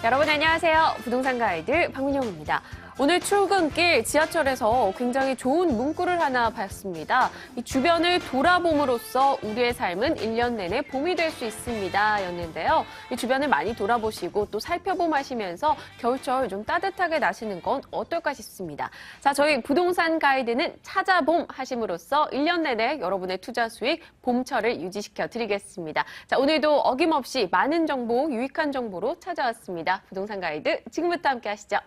여러분 안녕하세요. 부동산 가이드 박민영입니다. 오늘 출근길 지하철에서 굉장히 좋은 문구를 하나 봤습니다. 이 주변을 돌아봄으로써 우리의 삶은 1년 내내 봄이 될 수 있습니다. 였는데요. 이 주변을 많이 돌아보시고 또 살펴봄하시면서 겨울철 좀 따뜻하게 나시는 건 어떨까 싶습니다. 자, 저희 부동산 가이드는 찾아봄 하심으로써 1년 내내 여러분의 투자 수익 봄철을 유지시켜 드리겠습니다. 자, 오늘도 어김없이 많은 정보, 유익한 정보로 찾아왔습니다. 부동산 가이드 지금부터 함께 하시죠.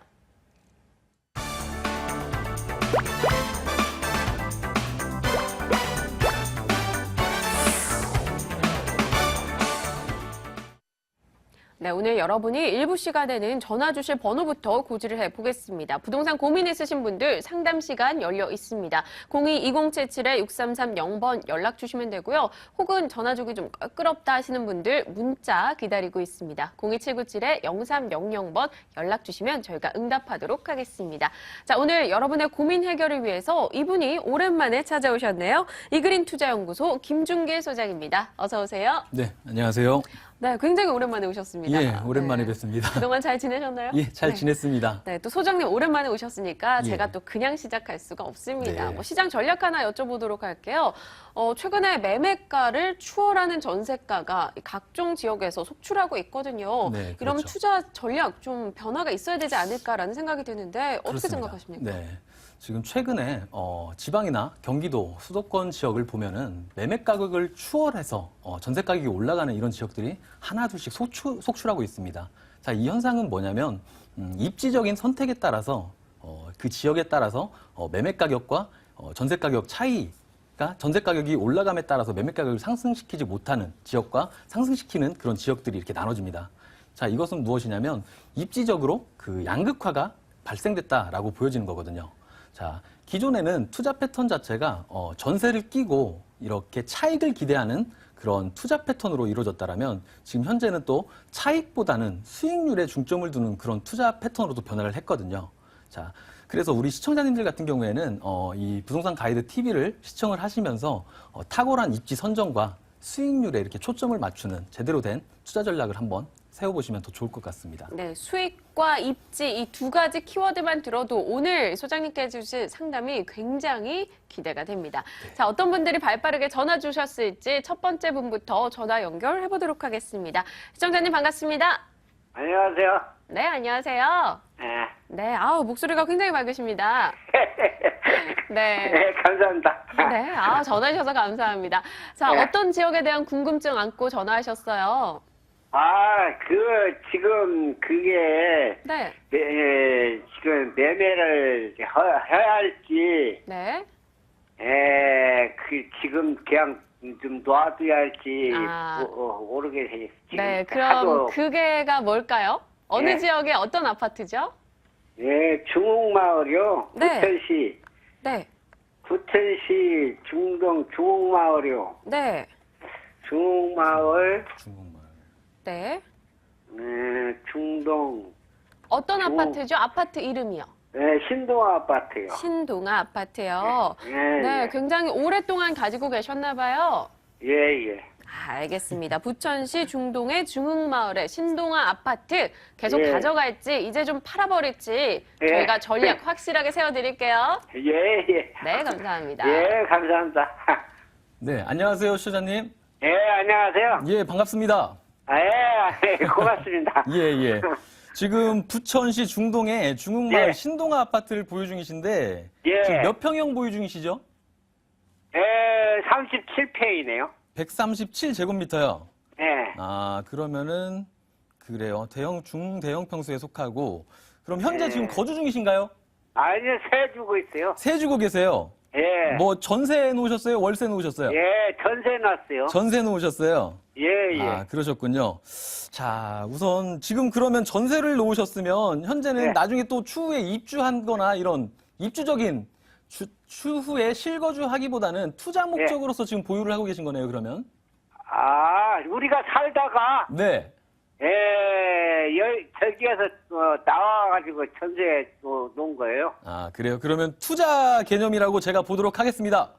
네, 오늘 여러분이 일부 시간에는 전화 주실 번호부터 고지를 해보겠습니다. 부동산 고민 있으신 분들 상담 시간 열려 있습니다. 02-2077-6330번 연락 주시면 되고요. 혹은 전화 주기 좀 껄끄럽다 하시는 분들 문자 기다리고 있습니다. 027-7300번 연락 주시면 저희가 응답하도록 하겠습니다. 자, 오늘 여러분의 고민 해결을 위해서 이분이 오랜만에 찾아오셨네요. 이그린 투자연구소 김중길 소장입니다. 어서 오세요. 네, 안녕하세요. 네, 굉장히 오랜만에 오셨습니다. 예, 오랜만에 뵙습니다. 그동안 잘 지내셨나요? 예, 잘 지냈습니다. 네, 또 소장님 오랜만에 오셨으니까 예. 제가 또 그냥 시작할 수가 없습니다. 네. 시장 전략 하나 여쭤보도록 할게요. 최근에 매매가를 추월하는 전세가가 각종 지역에서 속출하고 있거든요. 네, 이러면 그렇죠. 투자 전략 좀 변화가 있어야 되지 않을까라는 생각이 드는데 어떻게 그렇습니다. 생각하십니까? 네. 지금 최근에 지방이나 경기도, 수도권 지역을 보면은 매매 가격을 추월해서 전세 가격이 올라가는 이런 지역들이 하나 둘씩 속출하고 있습니다. 자, 이 현상은 뭐냐면 입지적인 선택에 따라서 그 지역에 따라서 매매 가격과 전세 가격 차이가 전세 가격이 올라감에 따라서 매매 가격을 상승시키지 못하는 지역과 상승시키는 그런 지역들이 이렇게 나눠집니다. 자, 이것은 무엇이냐면 입지적으로 그 양극화가 발생됐다라고 보여지는 거거든요. 자, 기존에는 투자 패턴 자체가 전세를 끼고 이렇게 차익을 기대하는 그런 투자 패턴으로 이루어졌다면 지금 현재는 또 차익보다는 수익률에 중점을 두는 그런 투자 패턴으로도 변화를 했거든요. 자, 그래서 우리 시청자님들 같은 경우에는 이 부동산 가이드 TV를 시청을 하시면서 탁월한 입지 선정과 수익률에 이렇게 초점을 맞추는 제대로 된 투자 전략을 한번 세워보시면 더 좋을 것 같습니다. 네, 수익과 입지 이 두 가지 키워드만 들어도 오늘 소장님께 해주실 상담이 굉장히 기대가 됩니다. 네. 자, 어떤 분들이 발빠르게 전화 주셨을지 첫 번째 분부터 전화 연결해 보도록 하겠습니다. 시청자님 반갑습니다. 안녕하세요. 네, 안녕하세요. 네. 네, 목소리가 굉장히 밝으십니다. 네. 네, 감사합니다. 네, 전화해 주셔서 감사합니다. 자, 네. 어떤 지역에 대한 궁금증 안고 전화하셨어요? 지금 그게 네. 지금 매매를 해야 할지, 네. 지금 그냥 좀 놔둬야 할지 아. 모르겠어요. 지금 네, 그럼 하도, 그게가 뭘까요? 어느 네. 지역의 어떤 아파트죠? 중흥마을이요. 네. 부천시, 네. 부천시 중동 중흥마을이요. 네. 중흥마을, 중국말. 네. 중동, 어떤 중- 아파트죠? 아파트 이름이요. 신동아 아파트요. 신동아 아파트요. 네, 네, 예. 굉장히 오랫동안 가지고 계셨나 봐요. 예. 알겠습니다. 부천시 중동의 중흥마을의 신동아 아파트 계속 예. 가져갈지 이제 좀 팔아버릴지 예. 저희가 전략 확실하게 세워드릴게요. 예. 네, 감사합니다. 예, 감사합니다. 네, 안녕하세요, 시청자님. 예, 안녕하세요. 예, 반갑습니다. 고맙습니다. 예. 지금 부천시 중동의 중흥마을 예. 신동아 아파트를 보유 중이신데 예. 지금 몇 평형 보유 중이시죠? 37평이네요. 137제곱미터요. 예. 그러면은 그래요. 중대형 평수에 속하고 그럼 현재 예. 지금 거주 중이신가요? 아니요, 새 주고 있어요. 세 주고 계세요. 예. 뭐 전세 놓으셨어요? 월세 놓으셨어요? 예, 전세 났어요. 전세 놓으셨어요. 예. 그러셨군요. 자, 우선 지금 그러면 전세를 놓으셨으면 현재는 네. 나중에 또 추후에 입주한 거나 이런 입주적인 추후에 실거주 하기보다는 투자 목적으로서 지금 보유를 하고 계신 거네요, 그러면? 우리가 살다가, 네. 저기에서 나와가지고 전세 놓은 거예요. 그래요. 그러면 투자 개념이라고 제가 보도록 하겠습니다.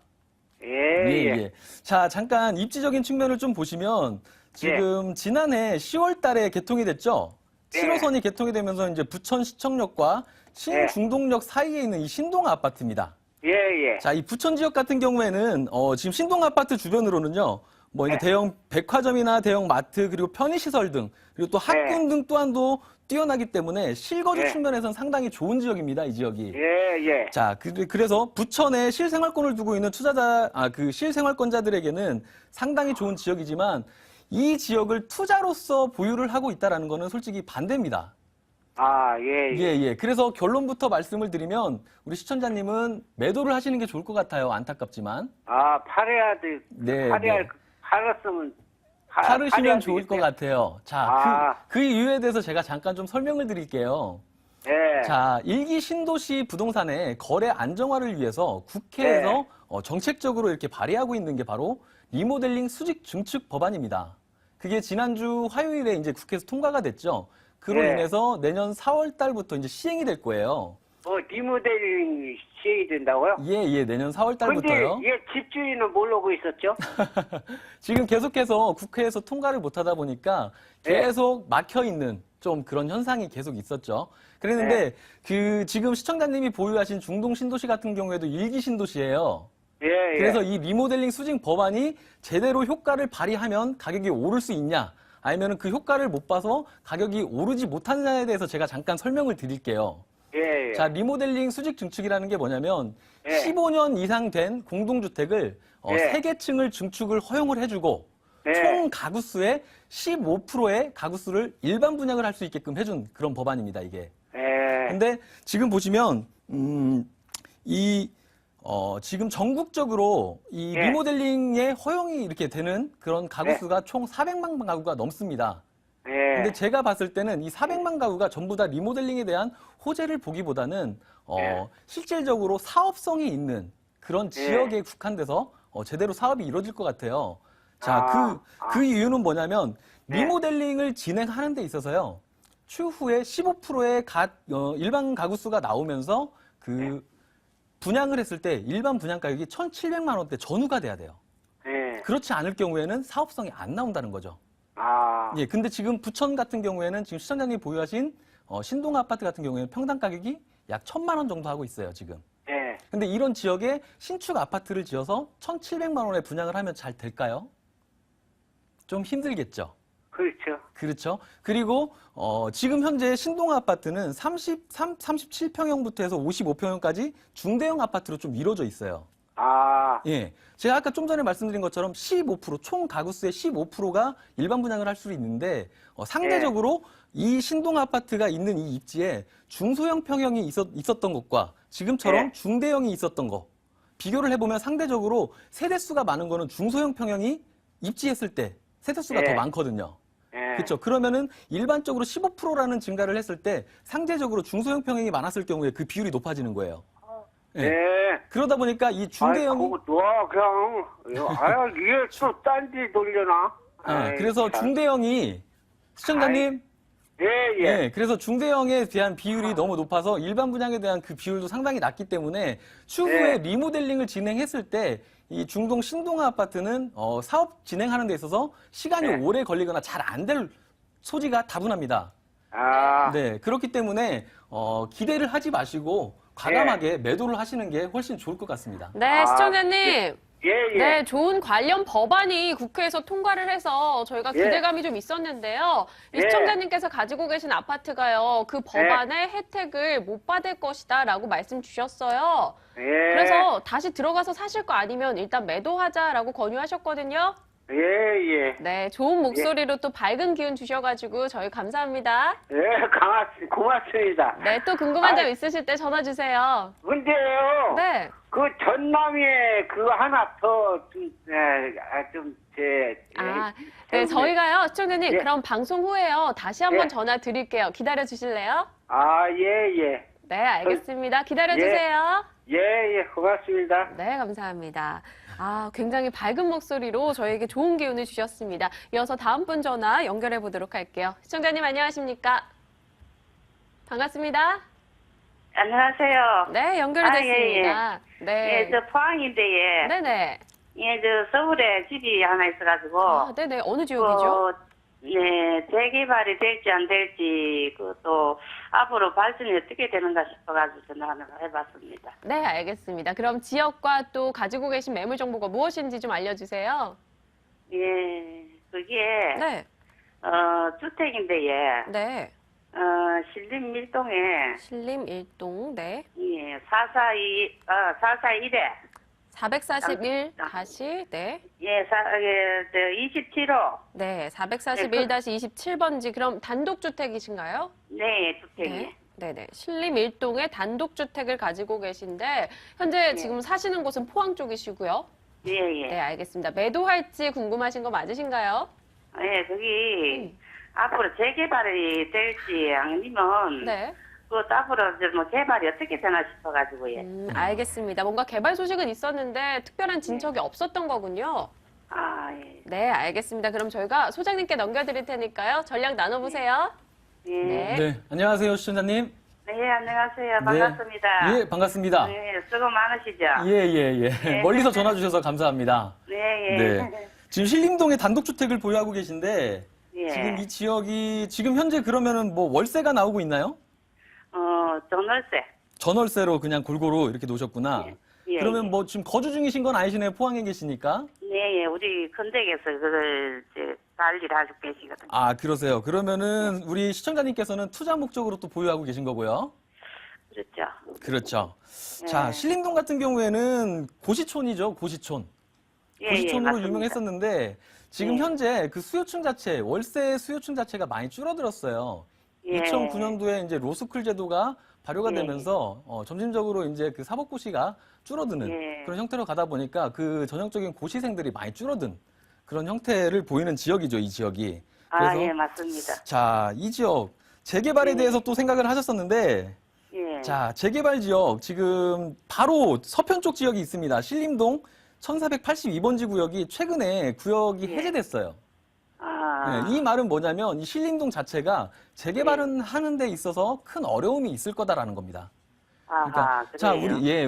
예. 자, 잠깐 입지적인 측면을 좀 보시면 지금 지난해 10월 달에 개통이 됐죠? 7호선이 개통이 되면서 이제 부천 시청역과 신중동역 사이에 있는 이 신동 아파트입니다. 예, 예. 자, 이 부천 지역 같은 경우에는 지금 신동 아파트 주변으로는요. 뭐 이제 대형 백화점이나 대형 마트 그리고 편의시설 등 그리고 또 학군 등 또한도 뛰어나기 때문에 실거주 측면에서는 상당히 좋은 지역입니다. 이 지역이. 예, 예. 자, 그래서 부천에 실생활권을 두고 있는 실생활권자들에게는 상당히 좋은 지역이지만 이 지역을 투자로서 보유를 하고 있다는 거는 솔직히 반대입니다. 아, 예, 예. 예. 그래서 결론부터 말씀을 드리면 우리 시청자님은 매도를 하시는 게 좋을 것 같아요. 안타깝지만. 아, 팔아야 돼. 네, 팔았으면. 팔으시면 좋을 것 같아요. 자, 아. 그 이유에 대해서 제가 잠깐 좀 설명을 드릴게요. 예. 자, 일기 신도시 부동산의 거래 안정화를 위해서 국회에서 정책적으로 이렇게 발의하고 있는 게 바로 리모델링 수직 증축 법안입니다. 그게 지난주 화요일에 이제 국회에서 통과가 됐죠. 그로 인해서 내년 4월 달부터 이제 시행이 될 거예요. 리모델링 시행이 된다고요? 예, 내년 4월 달부터요. 근데 집주인은 모르고 있었죠? 지금 계속해서 국회에서 통과를 못 하다 보니까 계속 막혀 있는 좀 그런 현상이 계속 있었죠. 그랬는데 지금 시청자님이 보유하신 중동 신도시 같은 경우에도 일기 신도시예요. 예, 예. 그래서 이 리모델링 수직 법안이 제대로 효과를 발휘하면 가격이 오를 수 있냐, 아니면 그 효과를 못 봐서 가격이 오르지 못하느냐에 대해서 제가 잠깐 설명을 드릴게요. 예, 예. 자, 리모델링 수직 증축이라는 게 뭐냐면 15년 이상 된 공동주택을 3개층을 증축을 허용을 해주고 총 가구수의 15%의 가구수를 일반 분양을 할 수 있게끔 해준 그런 법안입니다, 이게. 근데 지금 보시면 지금 전국적으로 이 리모델링의 허용이 이렇게 되는 그런 가구 수가 총 400만 가구가 넘습니다. 근데 제가 봤을 때는 이 400만 가구가 전부 다 리모델링에 대한 호재를 보기보다는 실질적으로 사업성이 있는 그런 지역에 국한돼서 제대로 사업이 이루어질 것 같아요. 자, 그 이유는 뭐냐면 리모델링을 진행하는 데 있어서요. 추후에 15%의 일반 가구 수가 나오면서 분양을 했을 때 일반 분양 가격이 1,700만 원대 전후가 돼야 돼요. 그렇지 않을 경우에는 사업성이 안 나온다는 거죠. 예, 근데 지금 부천 같은 경우에는 지금 시청자님이 보유하신 신동 아파트 같은 경우에는 평당 가격이 약 1,000만 원 정도 하고 있어요, 지금. 근데 이런 지역에 신축 아파트를 지어서 1,700만 원에 분양을 하면 잘 될까요? 좀 힘들겠죠. 그렇죠. 그리고 지금 현재 신동 아파트는 37평형부터 해서 55평형까지 중대형 아파트로 좀 이루어져 있어요. 예. 제가 아까 좀 전에 말씀드린 것처럼 15%, 총 가구수의 15%가 일반 분양을 할 수 있는데 상대적으로 이 신동 아파트가 있는 이 입지에 중소형 평형이 있었던 것과 지금처럼 중대형이 있었던 거 비교를 해보면 상대적으로 세대수가 많은 거는 중소형 평형이 입지했을 때 세대수가 더 많거든요. 그렇죠. 그러면은 일반적으로 15%라는 증가를 했을 때 상대적으로 중소형 평형이 많았을 경우에 그 비율이 높아지는 거예요. 그러다 보니까 이 중대형이 이게 또 딴지 돌려나? 그래서 중대형이 시청자님 그래서 중대형에 대한 비율이 너무 높아서 일반 분양에 대한 그 비율도 상당히 낮기 때문에 추후에 리모델링을 진행했을 때 이 중동 신동아 아파트는 사업 진행하는 데 있어서 시간이 오래 걸리거나 잘 안 될 소지가 다분합니다. 네, 그렇기 때문에 기대를 하지 마시고 과감하게 매도를 하시는 게 훨씬 좋을 것 같습니다. 네, 시청자님. 네, 좋은 관련 법안이 국회에서 통과를 해서 저희가 기대감이 좀 있었는데요. 이 시청자님께서 가지고 계신 아파트가요, 그 법안의 혜택을 못 받을 것이다라고 말씀 주셨어요. 그래서 다시 들어가서 사실 거 아니면 일단 매도하자라고 권유하셨거든요. 네, 좋은 목소리로 또 밝은 기운 주셔가지고 저희 감사합니다. 고맙습니다. 네, 또 궁금한 점 있으실 때 전화 주세요. 근데요. 네. 그 전남에 그거 하나 더 네, 저희가요, 시청자님, 그럼 방송 후에요, 다시 한번 전화 드릴게요. 기다려 주실래요? 네, 알겠습니다. 기다려 주세요. 고맙습니다. 네, 감사합니다. 굉장히 밝은 목소리로 저에게 좋은 기운을 주셨습니다. 이어서 다음 분 전화 연결해 보도록 할게요. 시청자님 안녕하십니까? 반갑습니다. 안녕하세요. 네, 연결이 됐습니다. 네. 저 포항인데, 네네. 저 서울에 집이 하나 있어가지고. 네네. 어느 지역이죠? 재개발이 될지 안 될지, 또 앞으로 발전이 어떻게 되는가 싶어가지고 전화를 해봤습니다. 네, 알겠습니다. 그럼 지역과 또 가지고 계신 매물 정보가 무엇인지 좀 알려주세요. 예, 그게 네, 주택인데 예, 네. 신림 밀동에 신림 1동, 네. 예, 441에 441 다시, 네. 예, 27호 네, 441-27번지. 그럼 단독주택이신가요? 네, 주택이. 네. 네네. 신림 1동에 단독주택을 가지고 계신데, 현재 지금 사시는 곳은 포항 쪽이시고요. 예, 예. 네, 알겠습니다. 매도할지 궁금하신 거 맞으신가요? 예, 거기 앞으로 재개발이 될지 아니면 네. 그것도 앞으로 뭐 개발이 어떻게 되나 싶어가지고 예. 알겠습니다. 뭔가 개발 소식은 있었는데 특별한 진척이 없었던 거군요. 아, 예. 네, 알겠습니다. 그럼 저희가 소장님께 넘겨드릴 테니까요. 전략 나눠보세요. 예. 네. 네, 안녕하세요, 시청자님. 네, 안녕하세요. 반갑습니다. 예, 반갑습니다. 네, 수고 많으시죠? 예. 멀리서 전화 주셔서 감사합니다. 네, 예. 네. 지금 신림동에 단독주택을 보유하고 계신데, 예. 지금 이 지역이, 지금 현재 그러면은 뭐 월세가 나오고 있나요? 전월세. 전월세로 그냥 골고루 이렇게 놓으셨구나. 예, 그러면 예. 뭐 지금 거주 중이신 건 아니시네요, 포항에 계시니까. 네, 예. 우리 건댁에서 그걸 이제 관리를 하고 계시거든요. 아, 그러세요. 그러면은 우리 시청자님께서는 투자 목적으로 또 보유하고 계신 거고요. 그렇죠. 그렇죠. 예. 자, 신림동 같은 경우에는 고시촌이죠, 고시촌. 예, 고시촌으로 맞습니다. 유명했었는데 지금 예. 현재 그 수요층 자체, 월세 수요층 자체가 많이 줄어들었어요. 예. 2009년도에 이제 로스쿨 제도가 발효가 예. 되면서 점진적으로 이제 그 사법고시가 줄어드는 예. 그런 형태로 가다 보니까 그 전형적인 고시생들이 많이 줄어든 그런 형태를 보이는 지역이죠, 이 지역이. 아, 예, 맞습니다. 자, 이 지역 재개발에 대해서 또 생각을 하셨었는데 예. 자, 재개발 지역 지금 바로 서편 쪽 지역이 있습니다. 신림동 1482번지 구역이 최근에 구역이 예. 해제됐어요. 아, 네, 이 말은 뭐냐면 이 신림동 자체가 재개발은 하는 데 있어서 큰 어려움이 있을 거다라는 겁니다. 아하, 그래요? 자,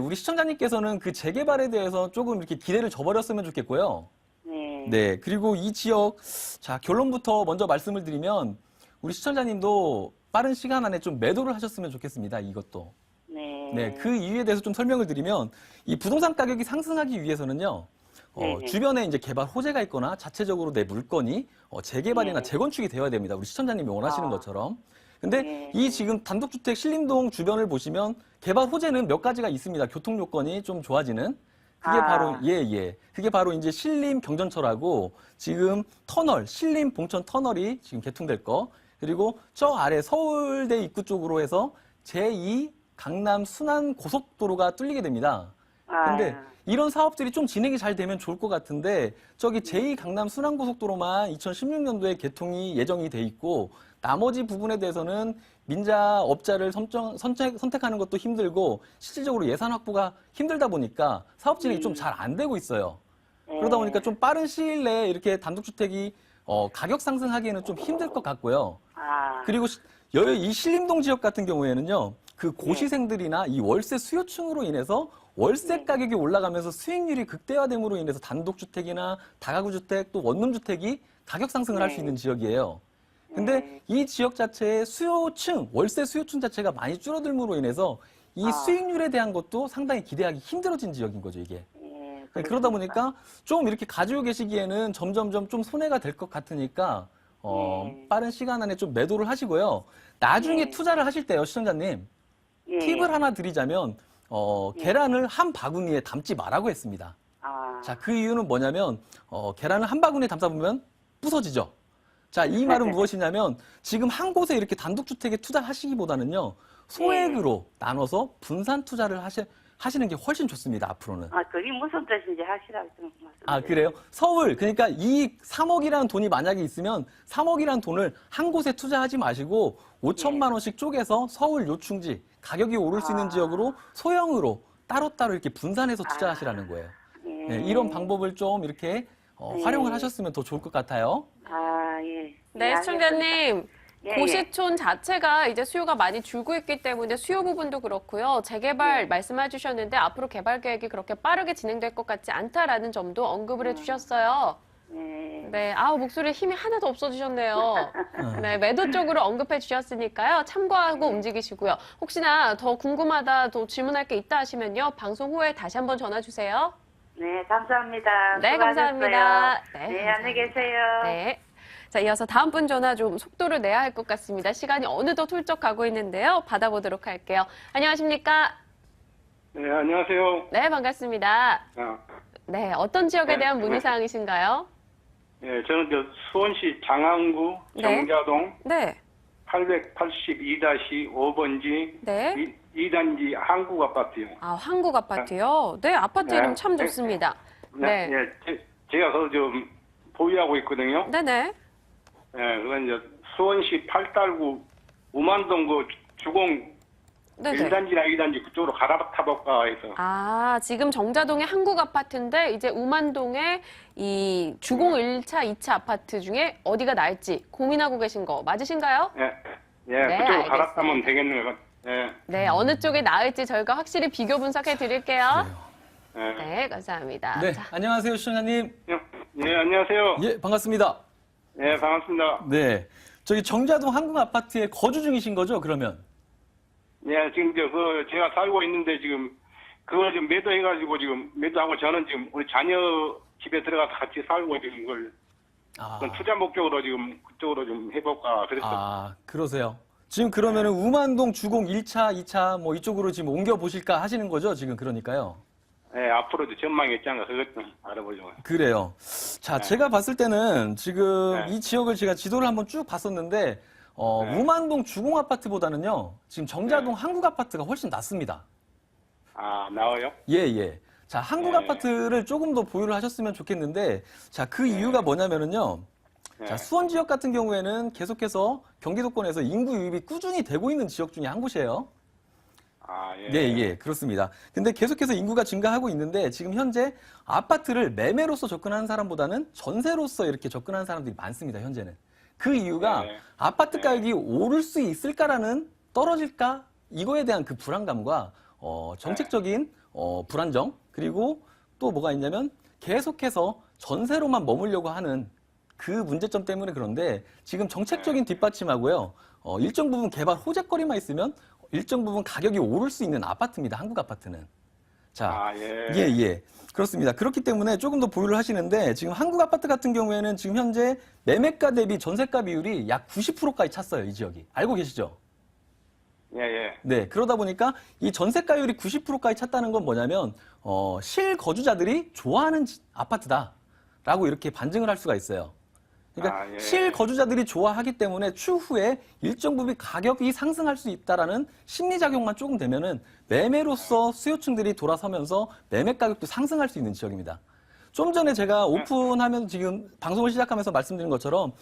우리 시청자님께서는 그 재개발에 대해서 조금 이렇게 기대를 저버렸으면 좋겠고요. 네. 네, 그리고 이 지역, 자, 결론부터 먼저 말씀을 드리면 우리 시청자님도 빠른 시간 안에 좀 매도를 하셨으면 좋겠습니다. 이것도. 네. 네, 그 이유에 대해서 좀 설명을 드리면 이 부동산 가격이 상승하기 위해서는요. 네. 주변에 이제 개발 호재가 있거나 자체적으로 내 물건이 재개발이나 네. 재건축이 되어야 됩니다. 우리 시청자님이 원하시는 아. 것처럼. 근데 네. 이 지금 단독주택 신림동 주변을 보시면 개발 호재는 몇 가지가 있습니다. 교통 요건이 좀 좋아지는. 그게 아. 바로 그게 바로 이제 신림 경전철하고 지금 터널, 신림 봉천 터널이 지금 개통될 거. 그리고 저 아래 서울대 입구 쪽으로 해서 제2 강남 순환 고속도로가 뚫리게 됩니다. 근데 이런 사업들이 좀 진행이 잘 되면 좋을 것 같은데 저기 제2 강남 순환고속도로만 2016년도에 개통이 예정이 돼 있고 나머지 부분에 대해서는 민자업자를 선택하는 것도 힘들고 실질적으로 예산 확보가 힘들다 보니까 사업 진행이 좀 잘 안 되고 있어요. 그러다 보니까 좀 빠른 시일 내에 이렇게 단독주택이 가격 상승하기에는 좀 힘들 것 같고요. 아, 그리고 이 신림동 지역 같은 경우에는 그 고시생들이나 이 월세 수요층으로 인해서 월세 가격이 올라가면서 수익률이 극대화됨으로 인해서 단독주택이나 다가구주택 또 원룸주택이 가격 상승을 할 수 있는 지역이에요. 근데 이 지역 자체의 수요층, 월세 수요층 자체가 많이 줄어들므로 인해서 이 수익률에 대한 것도 상당히 기대하기 힘들어진 지역인 거죠, 이게. 예. 그러다 보니까 좀 이렇게 가지고 계시기에는 점점점 좀 손해가 될 것 같으니까 빠른 시간 안에 좀 매도를 하시고요. 나중에 투자를 하실 때요, 시청자님. 예. 팁을 하나 드리자면 계란을 한 바구니에 담지 말라고 했습니다. 아, 자, 그 이유는 뭐냐면 계란을 한 바구니에 담다 보면 부서지죠. 자, 이 말은 무엇이냐면 지금 한 곳에 이렇게 단독주택에 투자하시기보다는요. 소액으로 나눠서 분산 투자를 하시는 게 훨씬 좋습니다. 앞으로는. 아, 그게 무슨 뜻인지 확실하게 좀 말씀해 아, 그래요? 서울, 그러니까 이 3억이라는 돈이 만약에 있으면 3억이라는 돈을 한 곳에 투자하지 마시고 5천만 원씩 쪼개서 서울 요충지, 가격이 오를 수 있는 지역으로 소형으로 따로따로 이렇게 분산해서 투자하시라는 거예요. 네, 이런 방법을 좀 이렇게 활용을 하셨으면 더 좋을 것 같아요. 아, 예. 네, 예, 시청자님. 예, 고시촌 자체가 이제 수요가 많이 줄고 있기 때문에 수요 부분도 그렇고요. 재개발 말씀해 주셨는데 앞으로 개발 계획이 그렇게 빠르게 진행될 것 같지 않다라는 점도 언급을 해 주셨어요. 네. 네, 아우, 목소리에 힘이 하나도 없어지셨네요. 네, 매도 쪽으로 언급해 주셨으니까요. 참고하고 움직이시고요. 혹시나 더 궁금하다, 또 질문할 게 있다 하시면요. 방송 후에 다시 한번 전화 주세요. 네, 감사합니다. 네, 수고하셨어요. 감사합니다. 네, 네, 감사합니다. 안녕히 계세요. 네. 자, 이어서 다음 분 전화 좀 속도를 내야 할 것 같습니다. 시간이 어느덧 훌쩍 가고 있는데요. 받아보도록 할게요. 안녕하십니까? 네, 안녕하세요. 네, 반갑습니다. 네, 어떤 지역에 대한 문의사항이신가요? 예, 저는 수원시 장안구 네. 정자동 네. 882-5번지 네. 2단지 한국 아파트요. 아, 한국 아파트요? 네, 아파트 네. 이름 참 좋습니다. 네, 네. 예, 제가 그거 좀 보유하고 있거든요. 네네. 예, 그건 이제 수원시 8달구 우만동 그 주공 네네. 1단지나 2단지 그쪽으로 갈아타볼까 해서. 아, 지금 정자동의 한국 아파트인데 이제 우만동의 이 주공 1차, 2차 아파트 중에 어디가 나을지 고민하고 계신 거 맞으신가요? 예, 예, 네, 그쪽으로 알겠습니다. 갈아타면 되겠네요. 예, 네, 어느 쪽에 나을지 저희가 확실히 비교 분석해 드릴게요. 예. 네, 감사합니다. 네, 자, 안녕하세요, 시청자님. 예, 안녕하세요. 예, 반갑습니다. 예, 반갑습니다. 네, 저기 정자동 한국 아파트에 거주 중이신 거죠, 그러면? 예, 지금 제가 살고 있는데 지금 그걸 좀 매도해가지고 지금 매도하고 저는 지금 우리 자녀 집에 들어가서 같이 살고 지금 이걸 아, 그건 투자 목적으로 지금 그쪽으로 좀 해볼까 그랬어요. 아, 그러세요. 지금 그러면은 우만동 주공 1차, 2차 뭐 이쪽으로 지금 옮겨 보실까 하시는 거죠, 지금 그러니까요. 예, 앞으로도 전망이 있지 않을까 그것 좀 알아보려고. 그래요. 자, 제가 봤을 때는 지금 네. 이 지역을 제가 지도를 한번 쭉 봤었는데, 네. 우만동 주공 아파트보다는요, 지금 정자동 네. 한국 아파트가 훨씬 낫습니다. 아, 나와요? 예, 예. 자, 한국 네. 아파트를 조금 더 보유를 하셨으면 좋겠는데, 자, 그 이유가 뭐냐면은요, 네. 자, 수원 지역 같은 경우에는 계속해서 경기도권에서 인구 유입이 꾸준히 되고 있는 지역 중에 한 곳이에요. 아, 예. 네, 예, 그렇습니다. 근데 계속해서 인구가 증가하고 있는데 지금 현재 아파트를 매매로서 접근하는 사람보다는 전세로서 이렇게 접근하는 사람들이 많습니다, 현재는. 그 이유가 네. 아파트 네. 가격이 오를 수 있을까라는 떨어질까? 이거에 대한 그 불안감과 정책적인 불안정 그리고 또 뭐가 있냐면 계속해서 전세로만 머물려고 하는 그 문제점 때문에 그런데 지금 정책적인 뒷받침하고요. 일정 부분 개발 호재거리만 있으면 일정 부분 가격이 오를 수 있는 아파트입니다. 한국 아파트는. 자, 아, 예. 예. 그렇습니다. 그렇기 때문에 조금 더 보유를 하시는데 지금 한국 아파트 같은 경우에는 지금 현재 매매가 대비 전세가 비율이 약 90%까지 찼어요. 이 지역이. 알고 계시죠? 예, 예. 네. 그러다 보니까 이 전세가율이 90%까지 찼다는 건 뭐냐면 실거주자들이 좋아하는 아파트다라고 이렇게 반증을 할 수가 있어요. 그러니까 아, 예. 실거주자들이 좋아하기 때문에 추후에 일정 부분 가격이 상승할 수 있다라는 심리작용만 조금 되면은 매매로서 수요층들이 돌아서면서 매매 가격도 상승할 수 있는 지역입니다. 좀 전에 제가 오픈하면서 지금 방송을 시작하면서 말씀드린 것처럼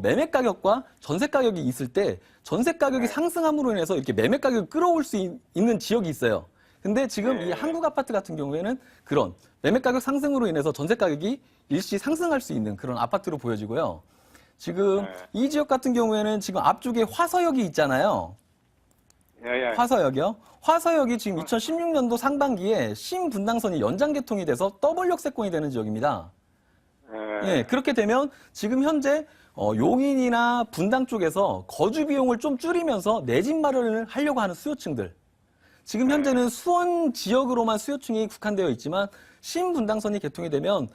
매매 가격과 전세 가격이 있을 때 전세 가격이 상승함으로 인해서 이렇게 매매 가격을 끌어올 수 있는 지역이 있어요. 근데 지금 이 한국 아파트 같은 경우에는 그런 매매 가격 상승으로 인해서 전세 가격이 일시 상승할 수 있는 그런 아파트로 보여지고요. 지금 이 지역 같은 경우에는 지금 앞쪽에 화서역이 있잖아요. 예, 예. 화서역이요. 화서역이 지금 2016년도 상반기에 신분당선이 연장 개통이 돼서 더블 역세권이 되는 지역입니다. 예, 그렇게 되면 지금 현재 용인이나 분당 쪽에서 거주 비용을 좀 줄이면서 내 집 마련을 하려고 하는 수요층들. 지금 현재는 수원 지역으로만 수요층이 국한되어 있지만 신분당선이 개통이 되면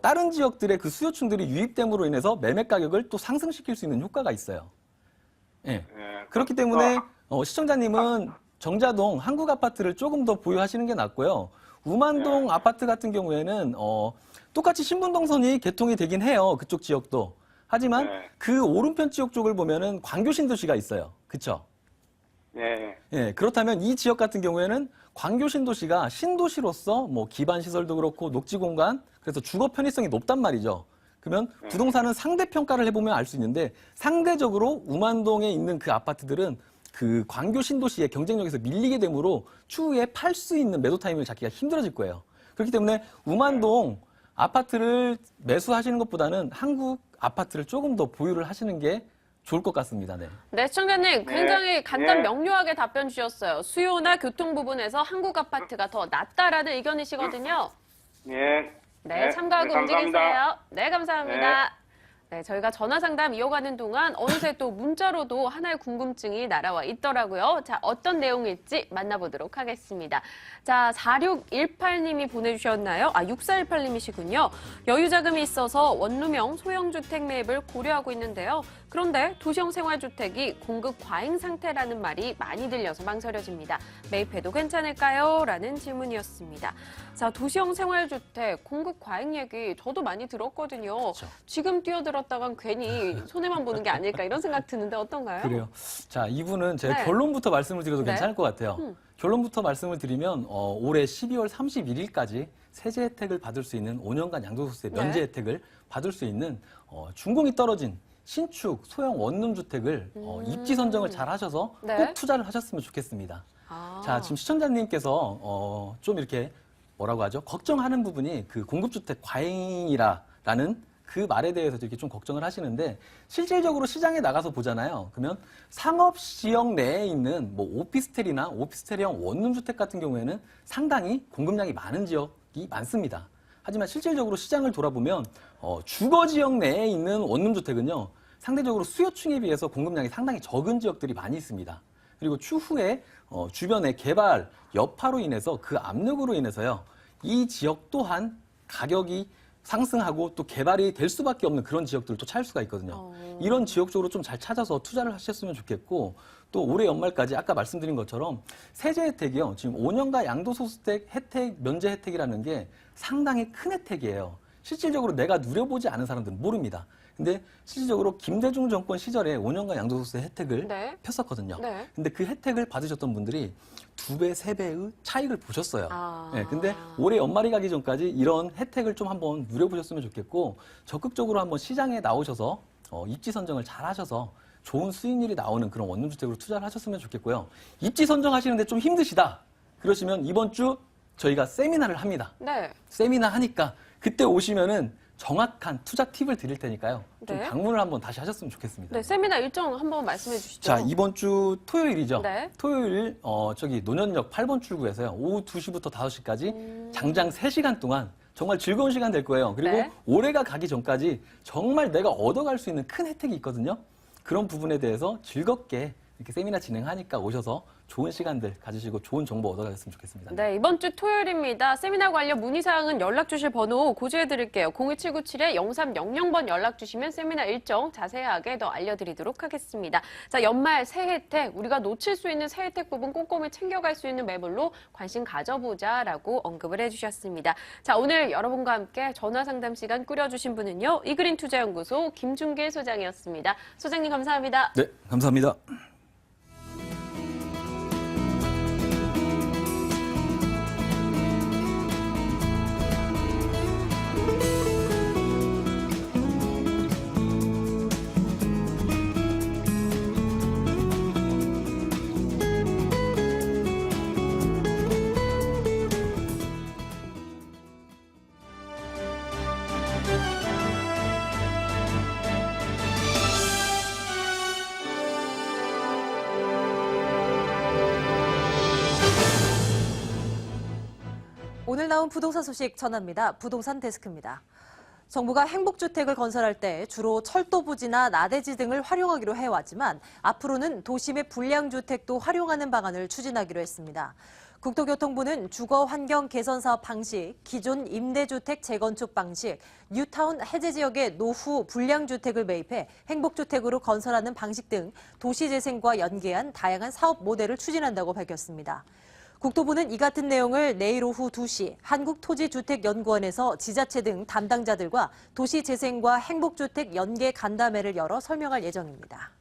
다른 지역들의 그 수요층들이 유입됨으로 인해서 매매 가격을 또 상승시킬 수 있는 효과가 있어요. 예. 예. 그렇기 때문에 시청자님은 정자동 한국 아파트를 조금 더 보유하시는 게 낫고요. 우만동 아파트 같은 경우에는 똑같이 신분당선이 개통이 되긴 해요. 그쪽 지역도. 하지만 그 오른편 지역 쪽을 보면은 광교신도시가 있어요. 그쵸? 예. 예, 그렇다면 이 지역 같은 경우에는 광교신도시가 신도시로서 뭐 기반 시설도 그렇고 녹지 공간, 그래서 주거 편의성이 높단 말이죠. 그러면 부동산은 상대 평가를 해보면 알 수 있는데 상대적으로 우만동에 있는 그 아파트들은 그 광교신도시의 경쟁력에서 밀리게 되므로 추후에 팔 수 있는 매도 타이밍을 잡기가 힘들어질 거예요. 그렇기 때문에 우만동 아파트를 매수하시는 것보다는 한국 아파트를 조금 더 보유를 하시는 게 좋을 것 같습니다. 네. 네, 시청자님 굉장히 간단 네. 명료하게 답변 주셨어요. 수요나 교통 부분에서 한국 아파트가 더 낫다라는 의견이시거든요. 예. 네, 네, 참고하고 네, 감사합니다. 움직이세요. 네, 감사합니다. 네, 저희가 전화 상담 이어가는 동안 어느새 또 문자로도 하나의 궁금증이 날아와 있더라고요. 자, 어떤 내용일지 만나보도록 하겠습니다. 자, 4618님이 보내주셨나요? 6418님이시군요. 여유자금이 있어서 원룸형 소형주택 매입을 고려하고 있는데요. 그런데 도시형 생활주택이 공급 과잉 상태라는 말이 많이 들려서 망설여집니다. 매입해도 괜찮을까요? 라는 질문이었습니다. 자, 도시형 생활주택 공급 과잉 얘기 저도 많이 들었거든요. 그렇죠. 지금 뛰어들었다간 괜히 손해만 보는 게 아닐까 이런 생각 드는데 어떤가요? 그래요. 자, 이분은 제가 네. 결론부터 말씀을 드려도 네. 괜찮을 것 같아요. 결론부터 말씀을 드리면 올해 12월 31일까지 세제 혜택을 받을 수 있는 5년간 양도소득세 면제 네. 혜택을 받을 수 있는 준공이 떨어진 신축 소형 원룸 주택을 입지 선정을 잘 하셔서 네. 꼭 투자를 하셨으면 좋겠습니다. 아. 자, 지금 시청자님께서 좀 이렇게 뭐라고 하죠? 걱정하는 부분이 그 공급주택 과잉이라는 그 말에 대해서 이렇게 좀 걱정을 하시는데 실질적으로 시장에 나가서 보잖아요. 그러면 상업지역 내에 있는 뭐 오피스텔이나 오피스텔형 원룸주택 같은 경우에는 상당히 공급량이 많은 지역이 많습니다. 하지만 실질적으로 시장을 돌아보면 주거지역 내에 있는 원룸주택은요. 상대적으로 수요층에 비해서 공급량이 상당히 적은 지역들이 많이 있습니다. 그리고 추후에 주변의 개발 여파로 인해서 그 압력으로 인해서요. 이 지역 또한 가격이 상승하고 또 개발이 될 수밖에 없는 그런 지역들도 찾을 수가 있거든요. 이런 지역 쪽으로 좀 잘 찾아서 투자를 하셨으면 좋겠고 또 올해 연말까지 아까 말씀드린 것처럼 세제 혜택이요. 지금 5년간 양도소득세 혜택, 면제 혜택이라는 게 상당히 큰 혜택이에요. 실질적으로 내가 누려보지 않은 사람들은 모릅니다. 근데 실질적으로 김대중 정권 시절에 5년간 양도소득세 혜택을 네. 폈었거든요. 네. 근데 그 혜택을 받으셨던 분들이 2배, 3배의 차익을 보셨어요. 아. 네, 근데 올해 연말이 가기 전까지 이런 혜택을 좀 한번 누려보셨으면 좋겠고 적극적으로 한번 시장에 나오셔서 입지 선정을 잘 하셔서 좋은 수익률이 나오는 그런 원룸주택으로 투자를 하셨으면 좋겠고요. 입지 선정하시는데 좀 힘드시다. 그러시면 이번 주 저희가 세미나를 합니다. 네. 세미나 하니까 그때 오시면은 정확한 투자 팁을 드릴 테니까요. 좀 네. 방문을 한번 다시 하셨으면 좋겠습니다. 네, 세미나 일정 한번 말씀해 주시죠. 자, 이번 주 토요일이죠. 네. 토요일 저기 노년역 8번 출구에서요. 오후 2시부터 5시까지 장장 3시간 동안 정말 즐거운 시간 될 거예요. 그리고 네. 올해가 가기 전까지 정말 내가 얻어갈 수 있는 큰 혜택이 있거든요. 그런 부분에 대해서 즐겁게 이렇게 세미나 진행하니까 오셔서 좋은 시간들 가지시고 좋은 정보 얻어가셨으면 좋겠습니다. 네, 이번 주 토요일입니다. 세미나 관련 문의사항은 연락 주실 번호 고지해 드릴게요. 02797-0300번 연락 주시면 세미나 일정 자세하게 더 알려드리도록 하겠습니다. 자, 연말 새 혜택, 우리가 놓칠 수 있는 새 혜택 부분 꼼꼼히 챙겨갈 수 있는 매물로 관심 가져보자라고 언급을 해주셨습니다. 자, 오늘 여러분과 함께 전화 상담 시간 꾸려주신 분은요. 이그린 투자연구소 김준길 소장이었습니다. 소장님 감사합니다. 네, 감사합니다. 오늘 나온 부동산 소식 전합니다. 부동산 데스크입니다. 정부가 행복주택을 건설할 때 주로 철도 부지나 나대지 등을 활용하기로 해왔지만 앞으로는 도심의 불량주택도 활용하는 방안을 추진하기로 했습니다. 국토교통부는 주거 환경 개선 사업 방식, 기존 임대주택 재건축 방식, 뉴타운 해제 지역의 노후 불량주택을 매입해 행복주택으로 건설하는 방식 등 도시재생과 연계한 다양한 사업 모델을 추진한다고 밝혔습니다. 국토부는 이 같은 내용을 내일 오후 2시 한국토지주택연구원에서 지자체 등 담당자들과 도시재생과 행복주택 연계 간담회를 열어 설명할 예정입니다.